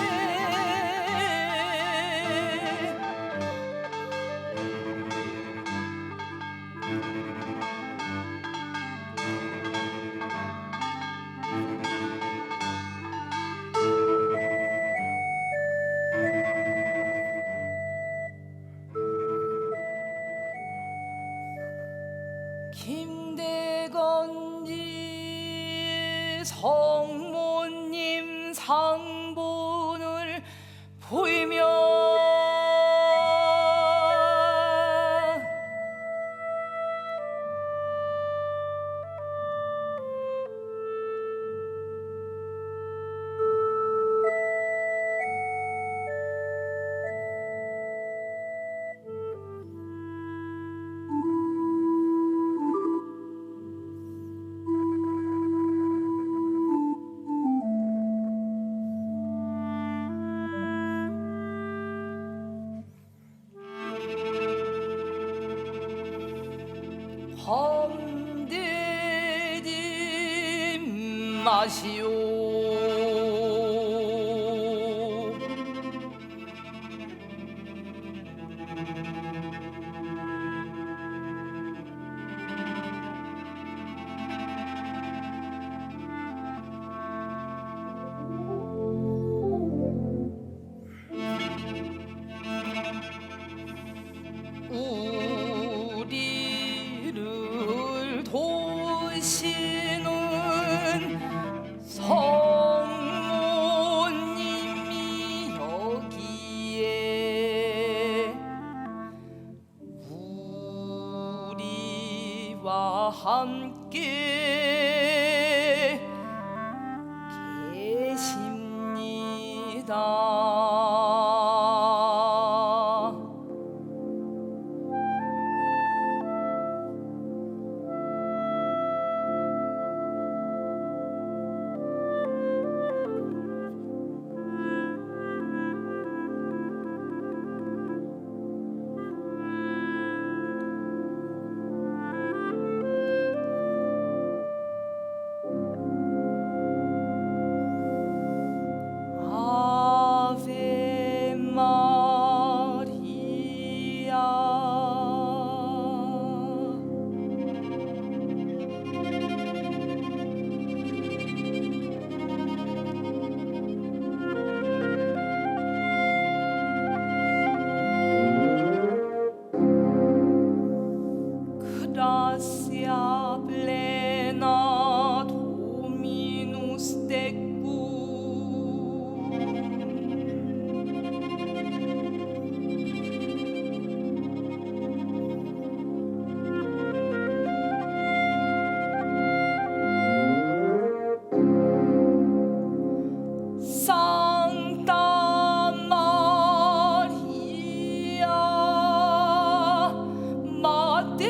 김대건이 성모님 상본을 보이며 함대님 마시오. 우리를 도우시는 성모님이 여기에 우리와 함께 계십니다. 아베 마리아. Gracia plena Dominus tecum. Sancta Maria Mater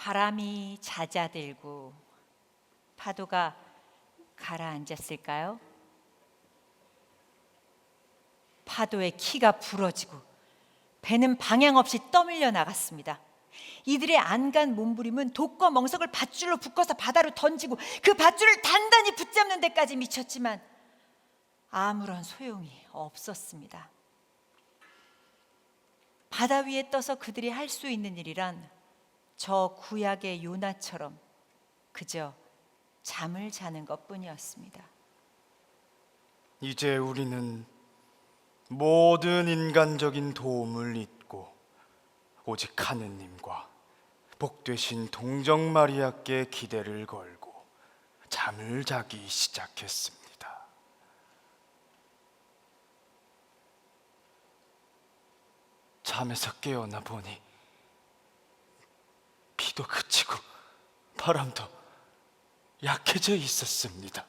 바람이 잦아들고 파도가 가라앉았을까요? 파도의 키가 부러지고 배는 방향 없이 떠밀려 나갔습니다. 이들의 안간 몸부림은 독과 멍석을 밧줄로 묶어서 바다로 던지고 그 밧줄을 단단히 붙잡는 데까지 미쳤지만 아무런 소용이 없었습니다. 바다 위에 떠서 그들이 할 수 있는 일이란 저 구약의 요나처럼 그저 잠을 자는 것뿐이었습니다. 이제 우리는 모든 인간적인 도움을 잊고 오직 하느님과 복되신 동정 마리아께 기대를 걸고 잠을 자기 시작했습니다. 잠에서 깨어나 보니 비도 그치고 바람도 약해져 있었습니다.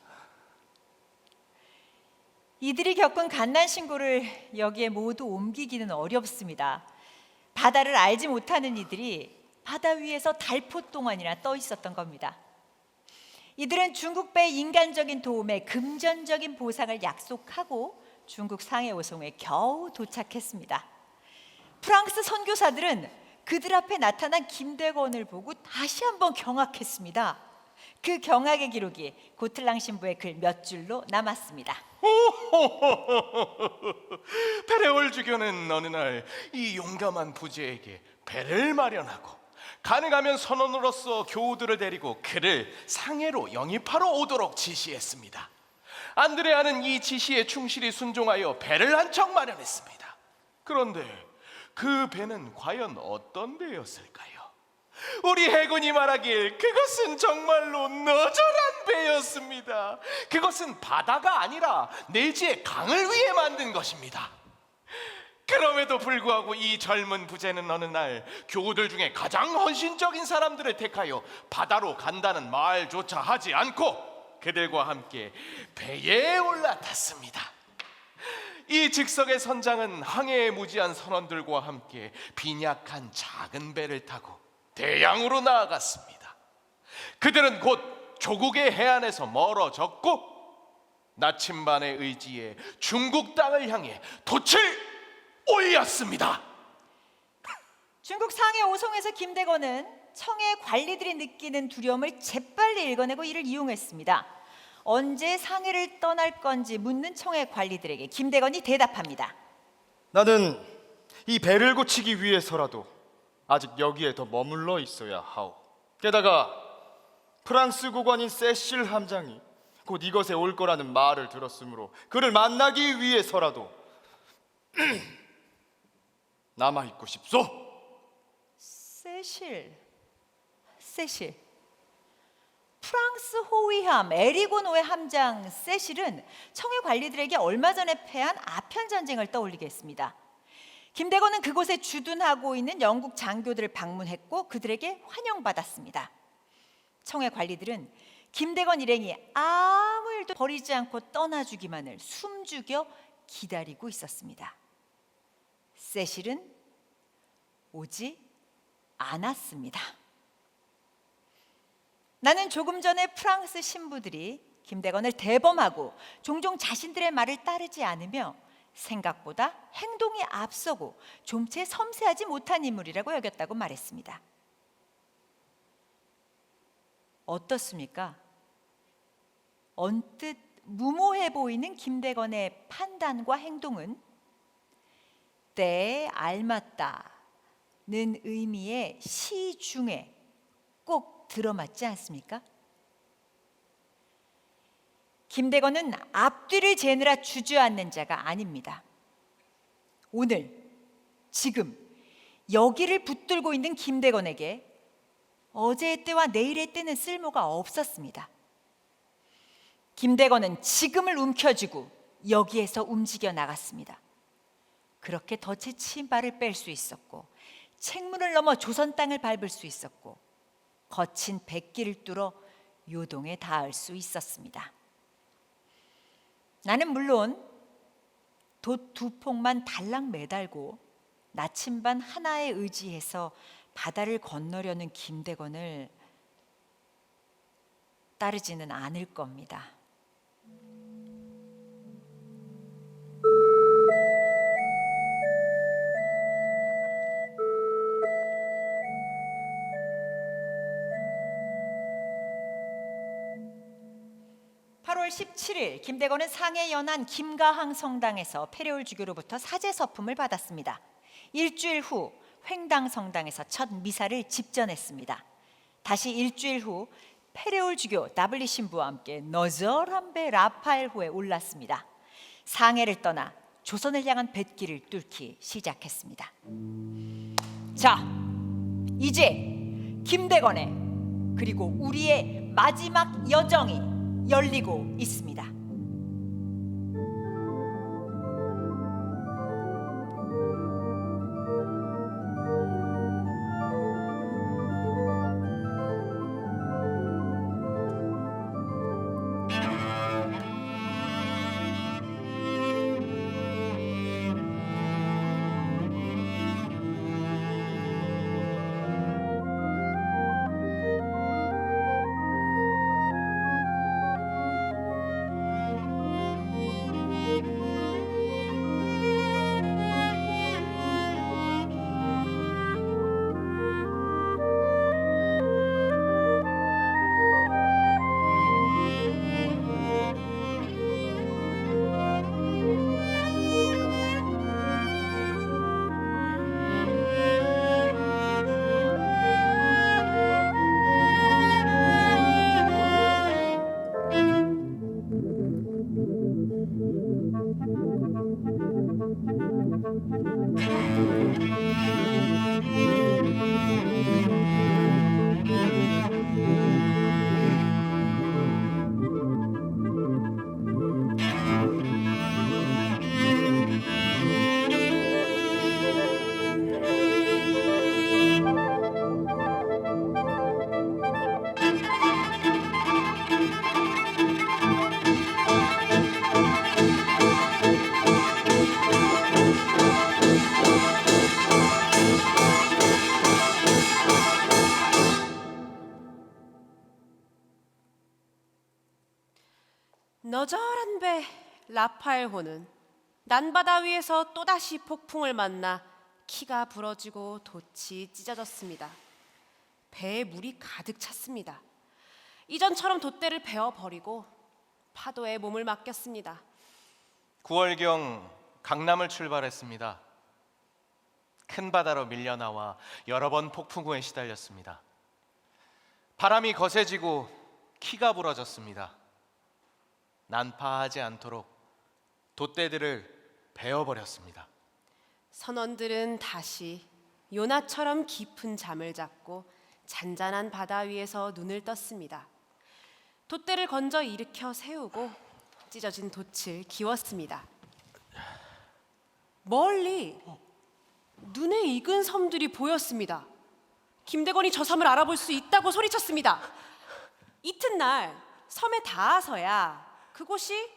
이들이 겪은 갓난 신고를 여기에 모두 옮기기는 어렵습니다. 바다를 알지 못하는 이들이 바다 위에서 달포 동안이나 떠 있었던 겁니다. 이들은 중국 배의 인간적인 도움에 금전적인 보상을 약속하고 중국 상해 오송에 겨우 도착했습니다. 프랑스 선교사들은 그들 앞에 나타난 김대건을 보고 다시 한번 경악했습니다. 그 경악의 기록이 고틀랑 신부의 글 몇 줄로 남았습니다. 페레올 주교는 어느 날 이 용감한 부제에게 배를 마련하고 가능하면 선원으로서 교우들을 데리고 그를 상해로 영입하러 오도록 지시했습니다. 안드레아는 이 지시에 충실히 순종하여 배를 한 척 마련했습니다. 그런데 그 배는 과연 어떤 배였을까요? 우리 해군이 말하길 그것은 정말로 너절한 배였습니다. 그것은 바다가 아니라 내지의 강을 위해 만든 것입니다. 그럼에도 불구하고 이 젊은 부제는 어느 날 교우들 중에 가장 헌신적인 사람들을 택하여 바다로 간다는 말조차 하지 않고 그들과 함께 배에 올라탔습니다. 이 즉석의 선장은 항해에 무지한 선원들과 함께 빈약한 작은 배를 타고 대양으로 나아갔습니다. 그들은 곧 조국의 해안에서 멀어졌고 나침반의 의지에 중국 땅을 향해 돛을 올렸습니다. 중국 상해 오송에서 김대건은 청해 관리들이 느끼는 두려움을 재빨리 읽어내고 이를 이용했습니다. 언제 상해를 떠날 건지 묻는 청해 관리들에게 김대건이 대답합니다. 나는 이 배를 고치기 위해서라도 아직 여기에 더 머물러 있어야 하오. 게다가 프랑스 국왕인 세실 함장이 곧 이것에 올 거라는 말을 들었으므로 그를 만나기 위해서라도 남아 있고 싶소. 세실. 프랑스 호위함 에리고노의 함장 세실은 청해 관리들에게 얼마 전에 패한 아편 전쟁을 떠올리게 했습니다. 김대건은 그곳에 주둔하고 있는 영국 장교들을 방문했고 그들에게 환영받았습니다. 청해 관리들은 김대건 일행이 아무 일도 벌이지 않고 떠나주기만을 숨죽여 기다리고 있었습니다. 세실은 오지 않았습니다. 나는 조금 전에 프랑스 신부들이 김대건을 대범하고 종종 자신들의 말을 따르지 않으며 생각보다 행동이 앞서고 좀채 섬세하지 못한 인물이라고 여겼다고 말했습니다. 어떻습니까? 언뜻 무모해 보이는 김대건의 판단과 행동은 때에 알맞다는 의미의 시 중에 꼭 들어맞지 않습니까? 김대건은 앞뒤를 재느라 주저앉는 자가 아닙니다. 오늘, 지금 여기를 붙들고 있는 김대건에게 어제의 때와 내일의 때는 쓸모가 없었습니다. 김대건은 지금을 움켜쥐고 여기에서 움직여 나갔습니다. 그렇게 덫에 침발을 뺄 수 있었고 책문을 넘어 조선 땅을 밟을 수 있었고 거친 백길을 뚫어 요동에 닿을 수 있었습니다. 나는 물론 돛 두 폭만 달랑 매달고 나침반 하나에 의지해서 바다를 건너려는 김대건을 따르지는 않을 겁니다. (8월 17일) 김대건은 상해 연안 김가항 성당에서 페레올 주교로부터 사제 서품을 받았습니다. 일주일 후 횡당 성당에서 첫 미사를 집전했습니다. 다시 일주일 후 페레올 주교 다블리 신부와 함께 너절한 배 라파엘호에 올랐습니다. 상해를 떠나 조선을 향한 뱃길을 뚫기 시작했습니다. 자, 이제 김대건의 그리고 우리의 마지막 여정이 열리고 있습니다. 너절한 배 라파엘호는 난바다 위에서 또다시 폭풍을 만나 키가 부러지고 돛이 찢어졌습니다. 배에 물이 가득 찼습니다. 이전처럼 돛대를 베어버리고 파도에 몸을 맡겼습니다. 9월경 강남을 출발했습니다. 큰 바다로 밀려나와 여러 번 폭풍 후에 시달렸습니다. 바람이 거세지고 키가 부러졌습니다. 난파하지 않도록 돛대들을 베어버렸습니다. 선원들은 다시 요나처럼 깊은 잠을 잤고 잔잔한 바다 위에서 눈을 떴습니다. 돛대를 건져 일으켜 세우고 찢어진 돛을 기웠습니다. 멀리 눈에 익은 섬들이 보였습니다. 김대건이 저 섬을 알아볼 수 있다고 소리쳤습니다. 이튿날 섬에 닿아서야 그곳이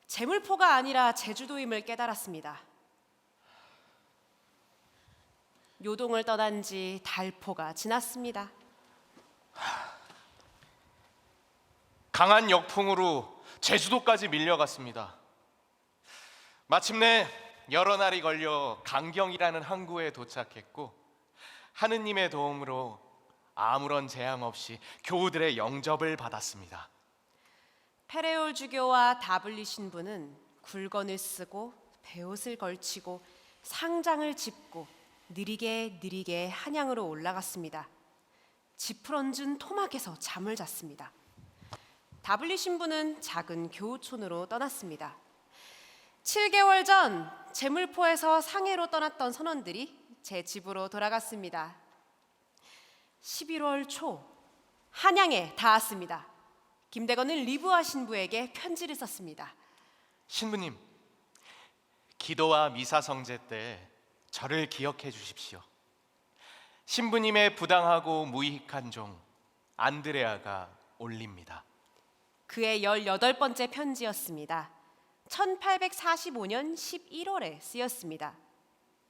제물포가 아니라 제주도임을 깨달았습니다. 요동을 떠난 지 달포가 지났습니다. 강한 역풍으로 제주도까지 밀려갔습니다. 마침내 여러 날이 걸려 강경이라는 항구에 도착했고 하느님의 도움으로 아무런 재앙 없이 교우들의 영접을 받았습니다. 페레올 주교와 다블리 신부는 굴건을 쓰고 베옷을 걸치고 상장을 짚고 느리게 한양으로 올라갔습니다. 짚을 얹은 토막에서 잠을 잤습니다. 다블리 신부는 작은 교우촌으로 떠났습니다. 7개월 전 제물포에서 상해로 떠났던 선원들이 제 집으로 돌아갔습니다. 11월 초 한양에 닿았습니다. 김대건은 리브아 신부에게 편지를 썼습니다. 신부님, 기도와 미사 성제 때 저를 기억해 주십시오. 신부님의 부당하고 무익한 종 안드레아가 올립니다. 그의 18번째 편지였습니다. 1845년 11월에 쓰였습니다.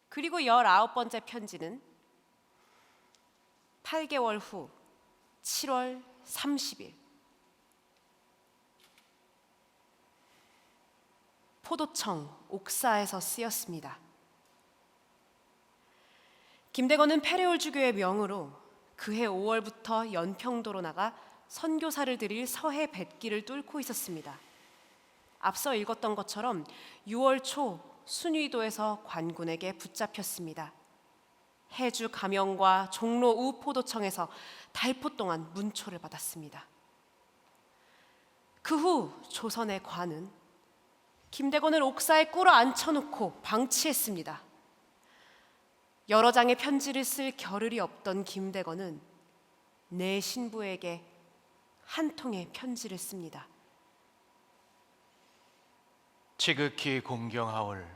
그리고 19번째 편지는 8개월 후 7월 30일 포도청 옥사에서 쓰였습니다. 김대건은 페레올 주교의 명으로 그해 5월부터 연평도로 나가 선교사를 드릴 서해 뱃길을 뚫고 있었습니다. 앞서 읽었던 것처럼 6월 초 순위도에서 관군에게 붙잡혔습니다. 해주 가명과 종로 우포도청에서 달포 동안 문초를 받았습니다. 그 후 조선의 관은 김대건을 옥사에 꿇어 앉혀놓고 방치했습니다. 여러 장의 편지를 쓸 겨를이 없던 김대건은 내 신부에게 한 통의 편지를 씁니다. 지극히 공경하올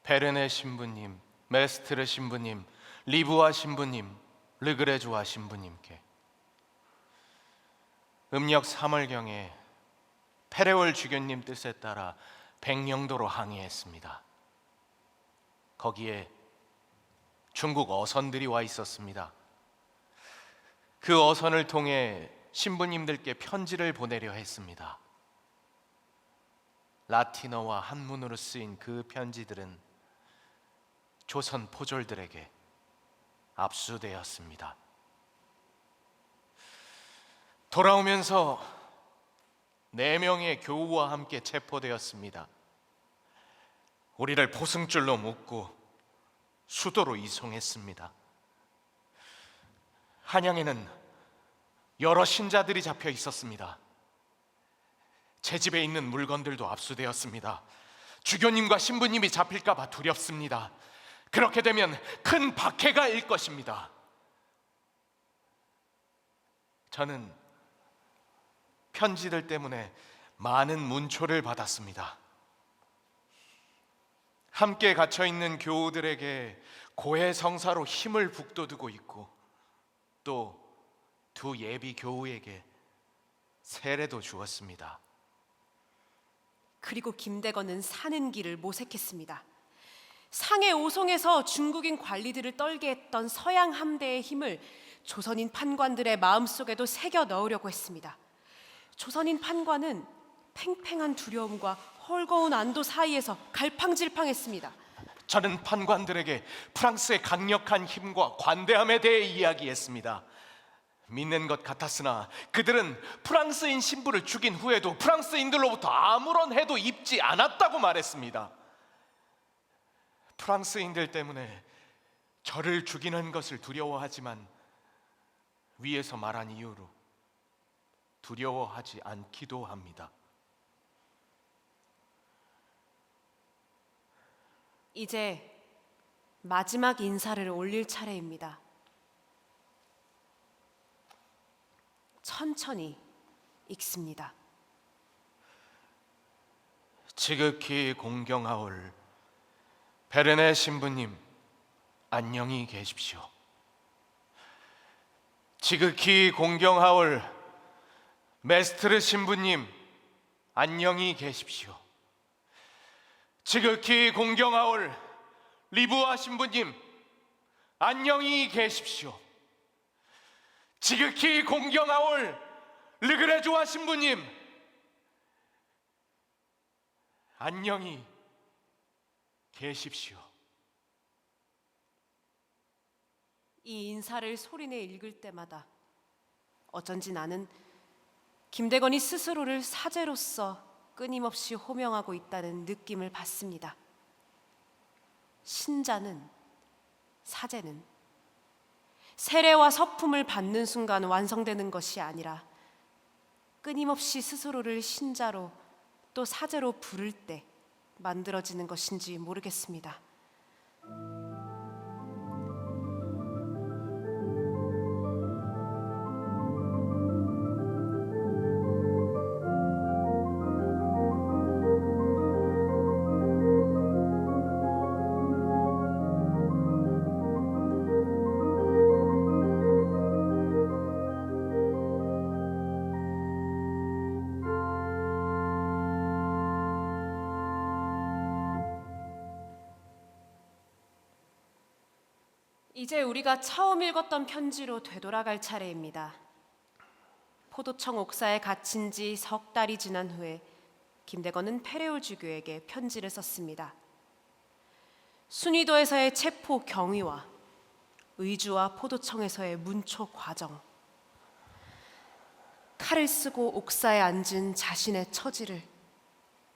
베르네 신부님, 메스트르 신부님, 리브와 신부님, 르그레주아 신부님께 음력 3월경에 페레올 주교님 뜻에 따라 백령도로 항해했습니다. 거기에 중국 어선들이 와 있었습니다. 그 어선을 통해 신부님들께 편지를 보내려 했습니다. 라틴어와 한문으로 쓰인 그 편지들은 조선 포졸들에게 압수되었습니다. 돌아오면서 4명의 교우와 함께 체포되었습니다. 우리를 포승줄로 묶고 수도로 이송했습니다. 한양에는 여러 신자들이 잡혀 있었습니다. 제 집에 있는 물건들도 압수되었습니다. 주교님과 신부님이 잡힐까 봐 두렵습니다. 그렇게 되면 큰 박해가 일 것입니다. 저는 편지들 때문에 많은 문초를 받았습니다. 함께 갇혀 있는 교우들에게 고해성사로 힘을 북돋우고 있고 또 두 예비 교우에게 세례도 주었습니다. 그리고 김대건은 사는 길을 모색했습니다. 상해 오송에서 중국인 관리들을 떨게 했던 서양 함대의 힘을 조선인 판관들의 마음속에도 새겨 넣으려고 했습니다. 조선인 판관은 팽팽한 두려움과 헐거운 안도 사이에서 갈팡질팡했습니다. 저는 판관들에게 프랑스의 강력한 힘과 관대함에 대해 이야기했습니다. 믿는 것 같았으나 그들은 프랑스인 신부를 죽인 후에도 프랑스인들로부터 아무런 해도 입지 않았다고 말했습니다. 프랑스인들 때문에 저를 죽이는 것을 두려워하지만 위에서 말한 이유로 두려워하지 않기도 합니다. 이제 마지막 인사를 올릴 차례입니다. 천천히 읽습니다. 지극히 공경하올 베르네 신부님, 안녕히 계십시오. 지극히 공경하올 메스트르 신부님, 안녕히 계십시오. 지극히 공경하올 리브와 신부님, 안녕히 계십시오. 지극히 공경하올 르그레주아 신부님, 안녕히 계십시오. 이 인사를 소리내 읽을 때마다 어쩐지 나는 김대건이 스스로를 사제로서 끊임없이 호명하고 있다는 느낌을 받습니다. 신자는, 사제는 세례와 서품을 받는 순간 완성되는 것이 아니라 끊임없이 스스로를 신자로 또 사제로 부를 때 만들어지는 것인지 모르겠습니다. 이제 우리가 처음 읽었던 편지로 되돌아갈 차례입니다. 포도청 옥사에 갇힌 지 석 달이 지난 후에 김대건은 페레올 주교에게 편지를 썼습니다. 순위도에서의 체포 경위와 의주와 포도청에서의 문초 과정, 칼을 쓰고 옥사에 앉은 자신의 처지를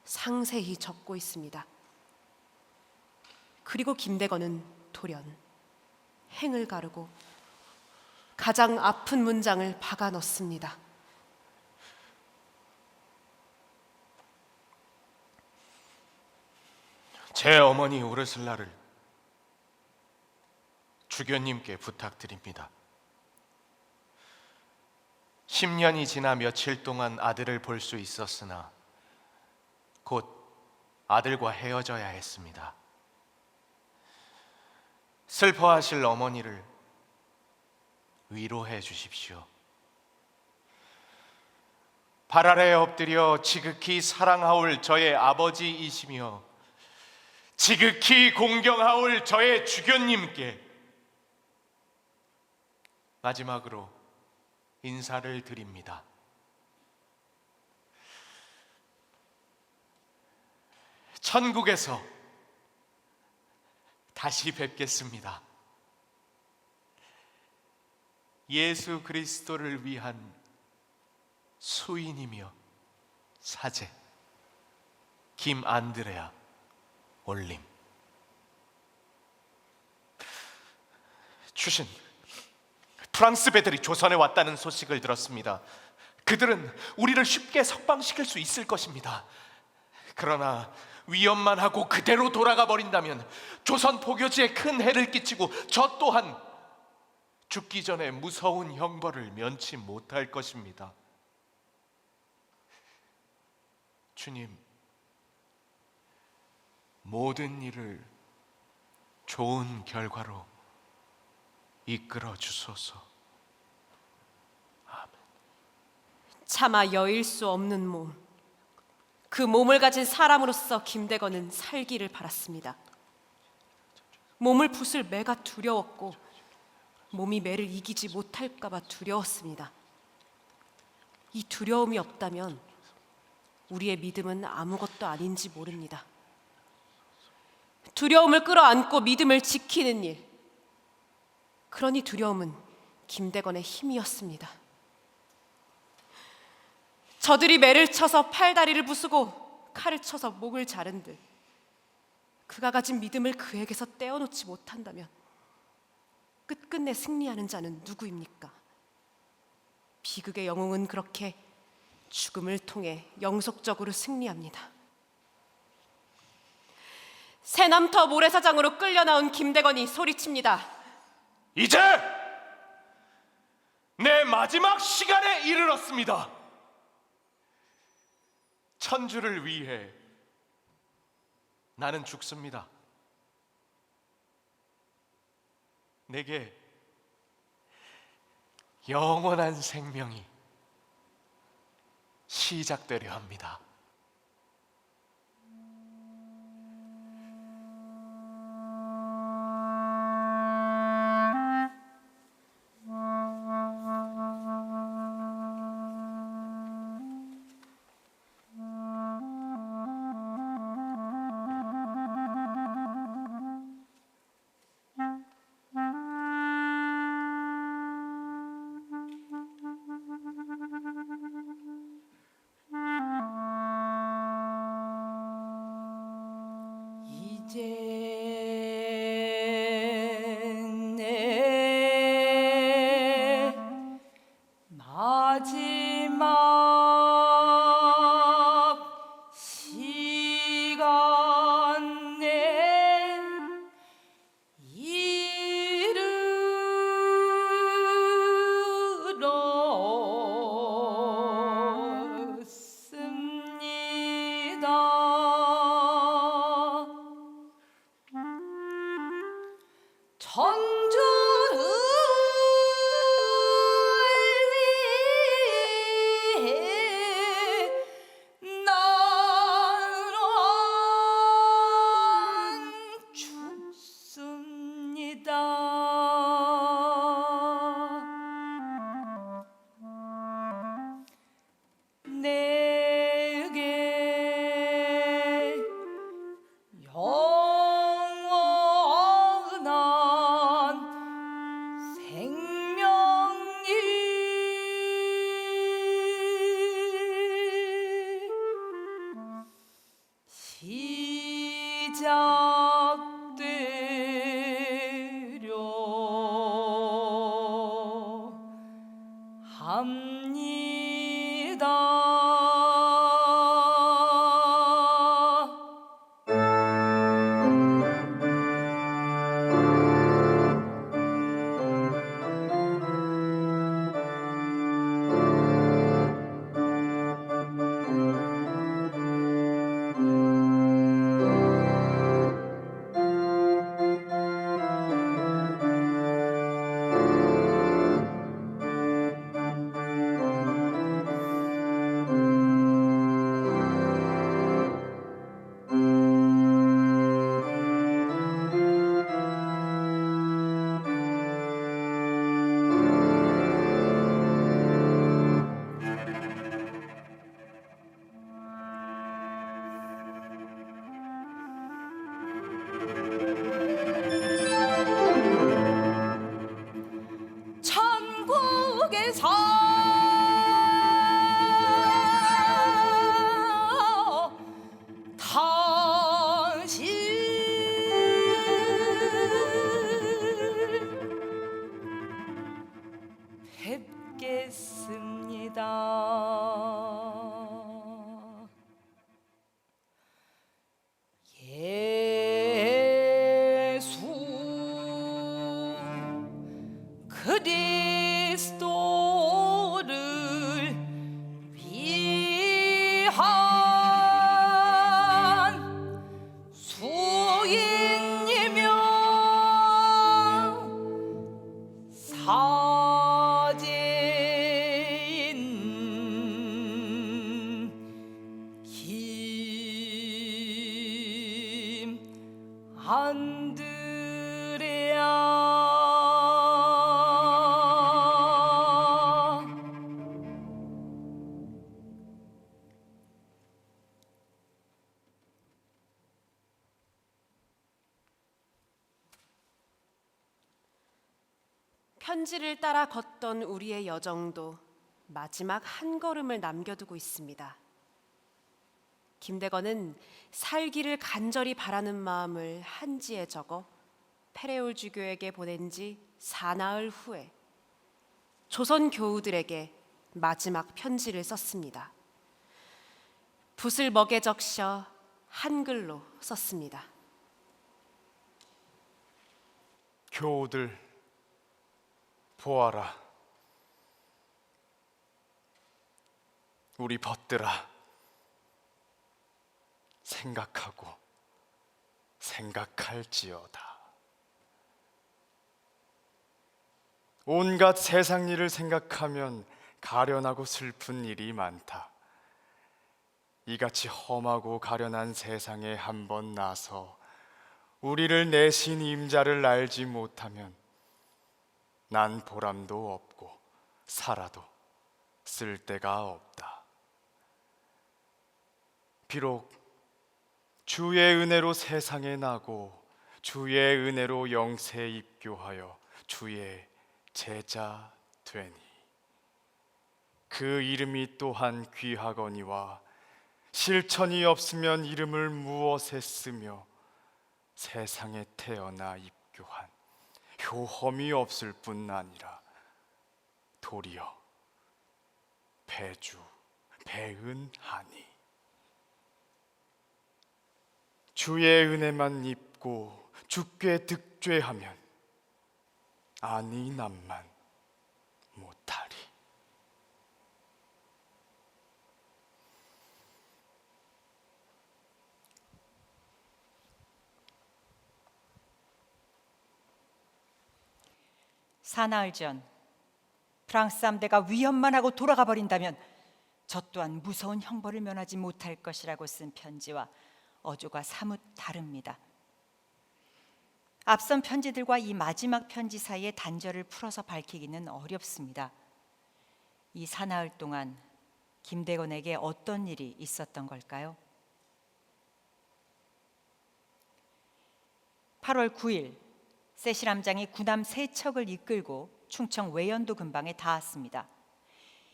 상세히 적고 있습니다. 그리고 김대건은 돌연 행을 가르고 가장 아픈 문장을 박아 넣습니다. 제 어머니 우르슬라를 주교님께 부탁드립니다. 10년이 지나 며칠 동안 아들을 볼 수 있었으나 곧 아들과 헤어져야 했습니다. 슬퍼하실 어머니를 위로해 주십시오. 발 아래에 엎드려 지극히 사랑하올 저의 아버지이시며 지극히 공경하올 저의 주교님께 마지막으로 인사를 드립니다. 천국에서 다시 뵙겠습니다. 예수 그리스도를 위한 수인이며 사제 김안드레아 올림. 주신, 프랑스 배들이 조선에 왔다는 소식을 들었습니다. 그들은 우리를 쉽게 석방시킬 수 있을 것입니다. 그러나 위협만 하고 그대로 돌아가 버린다면 조선 포교지에 큰 해를 끼치고 저 또한 죽기 전에 무서운 형벌을 면치 못할 것입니다. 주님, 모든 일을 좋은 결과로 이끌어 주소서. 아멘. 차마 여일 수 없는 몸, 그 몸을 가진 사람으로서 김대건은 살기를 바랐습니다. 몸을 부술 매가 두려웠고 몸이 매를 이기지 못할까 봐 두려웠습니다. 이 두려움이 없다면 우리의 믿음은 아무것도 아닌지 모릅니다. 두려움을 끌어안고 믿음을 지키는 일, 그러니 두려움은 김대건의 힘이었습니다. 저들이 매를 쳐서 팔다리를 부수고 칼을 쳐서 목을 자른들 그가 가진 믿음을 그에게서 떼어놓지 못한다면 끝끝내 승리하는 자는 누구입니까? 비극의 영웅은 그렇게 죽음을 통해 영속적으로 승리합니다. 새남터 모래사장으로 끌려 나온 김대건이 소리칩니다. 이제 내 마지막 시간에 이르렀습니다. 천주를 위해 나는 죽습니다. 내게 영원한 생명이 시작되려 합니다. 이제 내 마지막 시간에 이르렀습니다. 천주를 위해 나는 죽습니다. 시작되려 합니다. 천국에서 다시 뵙겠습니다. 예수 그리스도를 위한 수인이며 사제인 김안드레아. 편지를 따라 걷던 우리의 여정도 마지막 한 걸음을 남겨두고 있습니다. 김대건은 살기를 간절히 바라는 마음을 한지에 적어 페레올 주교에게 보낸 지 사나흘 후에 조선 교우들에게 마지막 편지를 썼습니다. 붓을 먹에 적셔 한글로 썼습니다. 교우들 보아라. 우리 벗들아. 생각하고 생각할지어다. 온갖 세상 일을 생각하면 가련하고 슬픈 일이 많다. 이같이 험하고 가련한 세상에 한번 나서 우리를 내신 임자를 알지 못하면 난 보람도 없고 살아도 쓸데가 없다. 비록 주의 은혜로 세상에 나고 주의 은혜로 영세 입교하여 주의 제자 되니 그 이름이 또한 귀하거니와 실천이 없으면 이름을 무엇에 쓰며 세상에 태어나 입교한 효험이 없을 뿐 아니라 도리어 배은하니 주의 은혜만 입고 주께 득죄하면 아니 남만 못하리. 사나흘 전 프랑스 함대가 위협만 하고 돌아가 버린다면 저 또한 무서운 형벌을 면하지 못할 것이라고 쓴 편지와 어조가 사뭇 다릅니다. 앞선 편지들과 이 마지막 편지 사이의 단절을 풀어서 밝히기는 어렵습니다. 이 사나흘 동안 김대건에게 어떤 일이 있었던 걸까요? 8월 9일 세실함장이 군함 3척을 이끌고 충청 외연도 근방에 닿았습니다.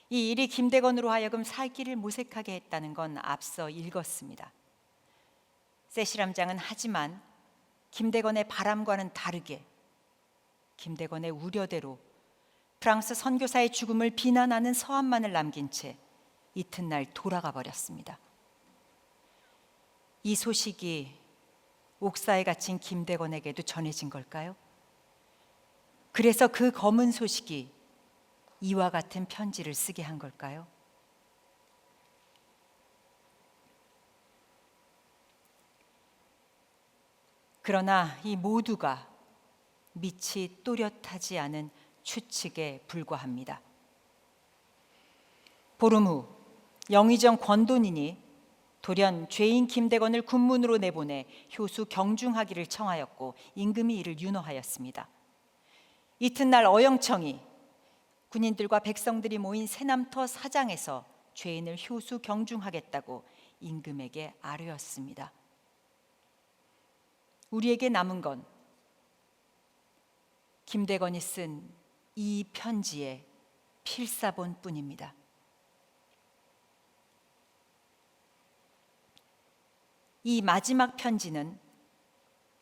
이 일이 김대건으로 하여금 살길을 모색하게 했다는 건 앞서 읽었습니다. 세시람장은 하지만 김대건의 바람과는 다르게 김대건의 우려대로 프랑스 선교사의 죽음을 비난하는 서한만을 남긴 채 이튿날 돌아가 버렸습니다. 이 소식이 옥사에 갇힌 김대건에게도 전해진 걸까요? 그래서 그 검은 소식이 이와 같은 편지를 쓰게 한 걸까요? 그러나 이 모두가 밑이 또렷하지 않은 추측에 불과합니다. 보름 후 영의정 권돈인이 돌연 죄인 김대건을 군문으로 내보내 효수 경중하기를 청하였고 임금이 이를 윤호하였습니다. 이튿날 어영청이 군인들과 백성들이 모인 새남터 사장에서 죄인을 효수 경중하겠다고 임금에게 아뢰었습니다. 우리에게 남은 건 김대건이 쓴 이 편지의 필사본뿐입니다. 이 마지막 편지는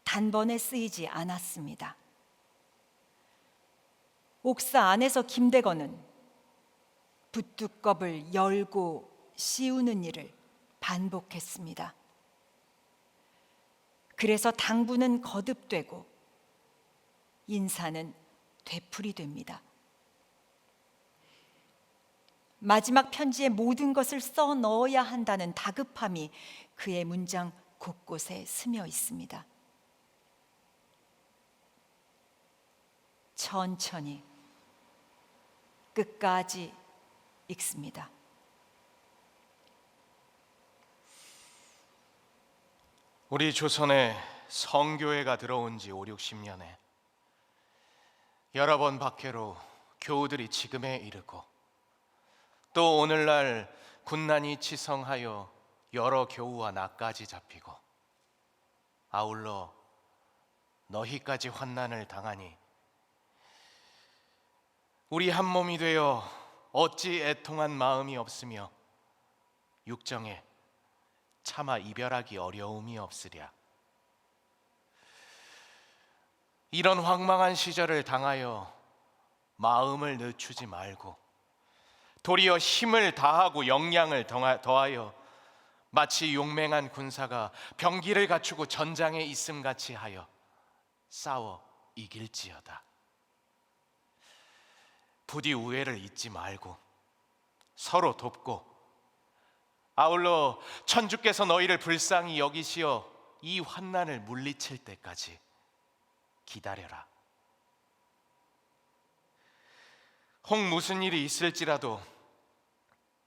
단번에 쓰이지 않았습니다. 옥사 안에서 김대건은 붓두껍을 열고 씌우는 일을 반복했습니다. 그래서 당부는 거듭되고 인사는 되풀이됩니다. 마지막 편지에 모든 것을 써 넣어야 한다는 다급함이 그의 문장 곳곳에 스며 있습니다. 천천히 끝까지 읽습니다. 우리 조선에 성교회가 들어온 지 5, 60년에 여러 번 박해로 교우들이 지금에 이르고 또 오늘날 군난이 치성하여 여러 교우와 나까지 잡히고 아울러 너희까지 환난을 당하니 우리 한 몸이 되어 어찌 애통한 마음이 없으며 육정에 차마 이별하기 어려움이 없으랴. 이런 황망한 시절을 당하여 마음을 늦추지 말고 도리어 힘을 다하고 역량을 더하여 마치 용맹한 군사가 병기를 갖추고 전장에 있음같이 하여 싸워 이길지어다. 부디 우애를 잊지 말고 서로 돕고 아울러 천주께서 너희를 불쌍히 여기시어 이 환난을 물리칠 때까지 기다려라. 혹 무슨 일이 있을지라도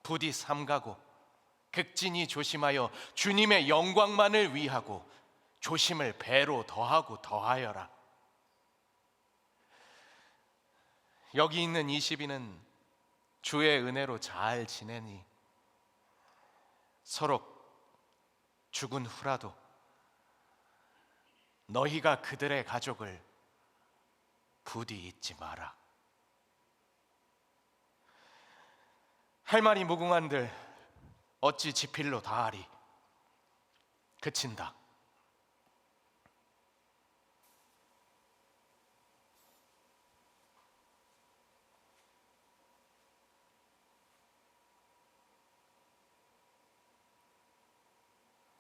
부디 삼가고 극진히 조심하여 주님의 영광만을 위하고 조심을 배로 더하고 더하여라. 여기 있는 20인은 주의 은혜로 잘 지내니 서로 죽은 후라도 너희가 그들의 가족을 부디 잊지 마라. 할 말이 무궁한들 어찌 지필로 다하리. 그친다.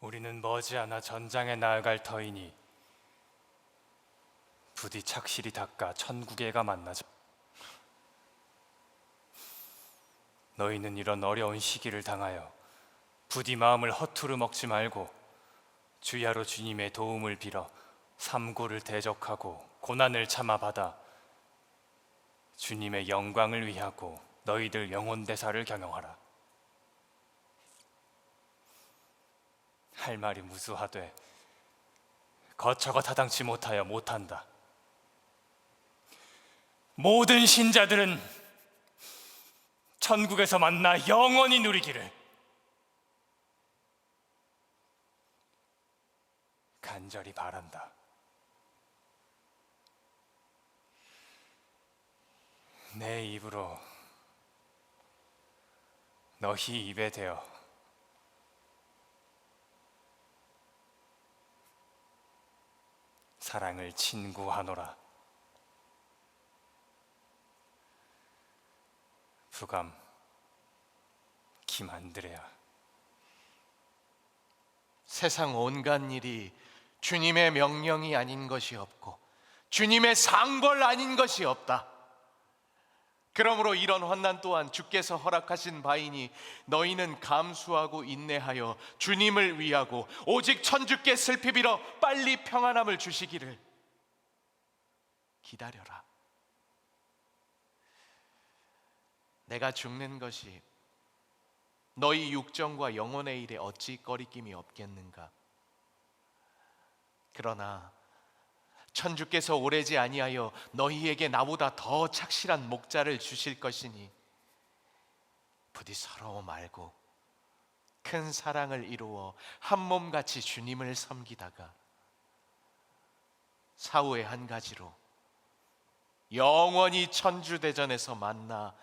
우리는 머지않아 전장에 나아갈 터이니 부디 착실히 닦아 천국에가 만나자. 너희는 이런 어려운 시기를 당하여 부디 마음을 허투루 먹지 말고 주야로 주님의 도움을 빌어 삼고를 대적하고 고난을 참아받아 주님의 영광을 위하고 너희들 영혼대사를 경영하라. 할 말이 무수하되 거처가 타당치 못하여 못한다. 모든 신자들은 천국에서 만나 영원히 누리기를 간절히 바란다. 내 입으로 너희 입에 대어 사랑을 친구하노라. 부감 김안드레아. 세상 온갖 일이 주님의 명령이 아닌 것이 없고 주님의 상벌 아닌 것이 없다. 그러므로 이런 환난 또한 주께서 허락하신 바이니 너희는 감수하고 인내하여 주님을 위하고 오직 천주께 슬피 빌어 빨리 평안함을 주시기를 기다려라. 내가 죽는 것이 너희 육정과 영혼의 일에 어찌 꺼리낌이 없겠는가? 그러나 천주께서 오래지 아니하여 너희에게 나보다 더 착실한 목자를 주실 것이니 부디 서러워 말고 큰 사랑을 이루어 한 몸같이 주님을 섬기다가 사후에 한 가지로 영원히 천주대전에서 만나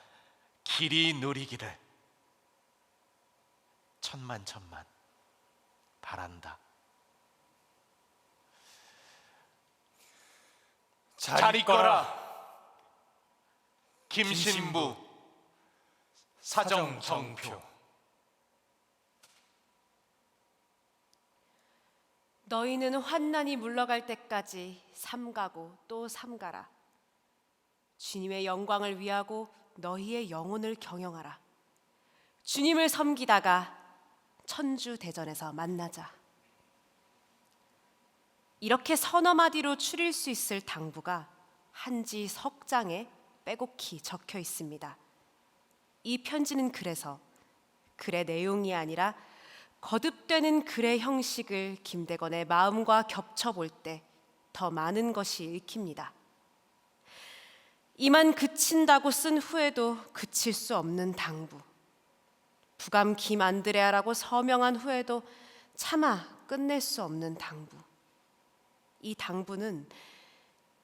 길이 누리기를 천만 바란다. 잘 있거라. 김신부 사정정표. 너희는 환난이 물러갈 때까지 삼가고 또 삼가라. 주님의 영광을 위하고 너희의 영혼을 경영하라. 주님을 섬기다가 천주대전에서 만나자. 이렇게 서너 마디로 추릴 수 있을 당부가 한지 석 장에 빼곡히 적혀 있습니다. 이 편지는 그래서 글의 내용이 아니라 거듭되는 글의 형식을 김대건의 마음과 겹쳐볼 때 더 많은 것이 읽힙니다. 이만 그친다고 쓴 후에도 그칠 수 없는 당부. 부감 김안드레아라고 서명한 후에도 차마 끝낼 수 없는 당부. 이 당부는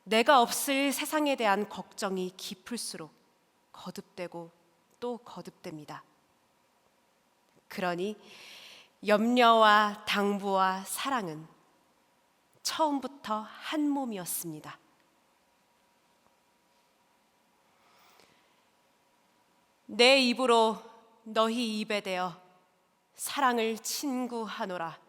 내가 없을 세상에 대한 걱정이 깊을수록 거듭되고 또 거듭됩니다. 그러니 염려와 당부와 사랑은 처음부터 한 몸이었습니다. 내 입으로 너희 입에 대어 사랑을 친구하노라.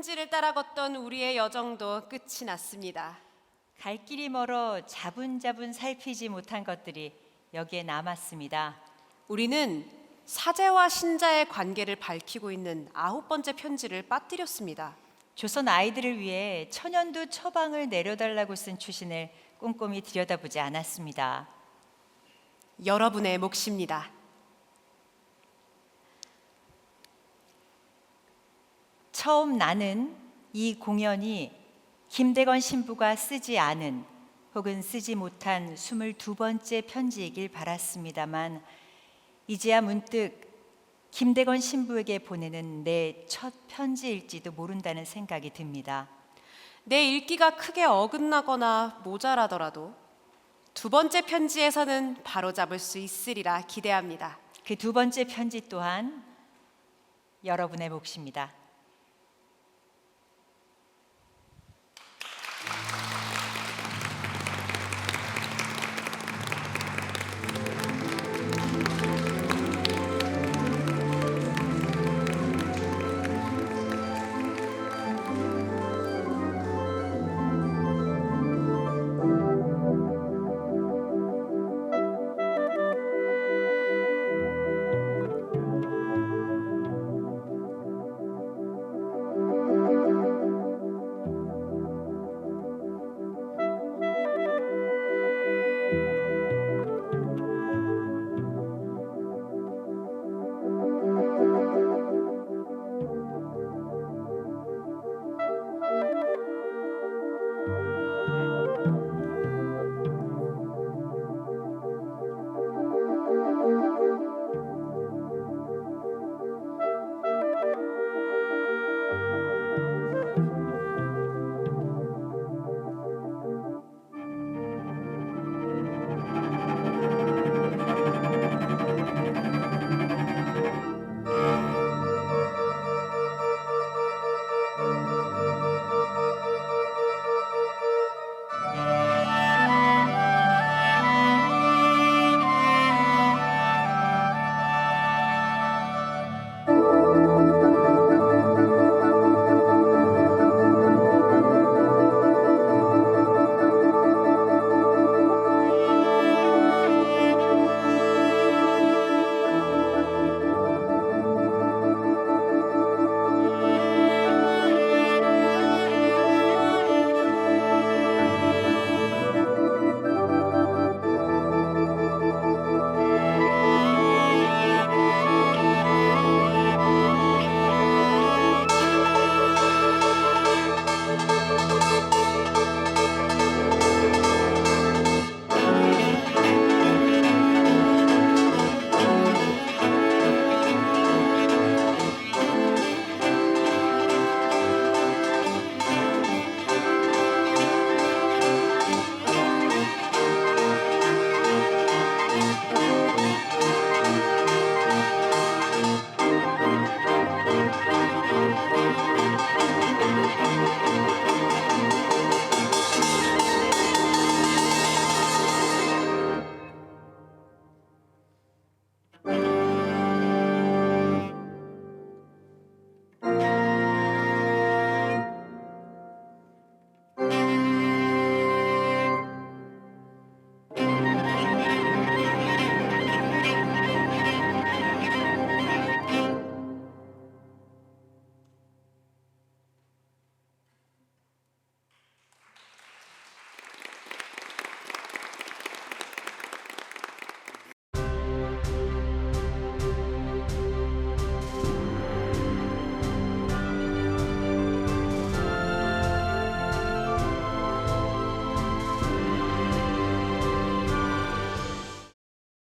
편지를 따라 걷던 우리의 여정도 끝이 났습니다. 갈 길이 멀어 자분자분 살피지 못한 것들이 여기에 남았습니다. 우리는 사제와 신자의 관계를 밝히고 있는 9번째 편지를 빠뜨렸습니다. 조선 아이들을 위해 천연두 처방을 내려달라고 쓴 추신을 꼼꼼히 들여다보지 않았습니다. 여러분의 몫입니다. 처음 나는 이 공연이 김대건 신부가 쓰지 않은 혹은 쓰지 못한 22번째 편지이길 바랐습니다만 이제야 문득 김대건 신부에게 보내는 내 첫 편지일지도 모른다는 생각이 듭니다. 내 읽기가 크게 어긋나거나 모자라더라도 두 번째 편지에서는 바로잡을 수 있으리라 기대합니다. 그 두 번째 편지 또한 여러분의 몫입니다.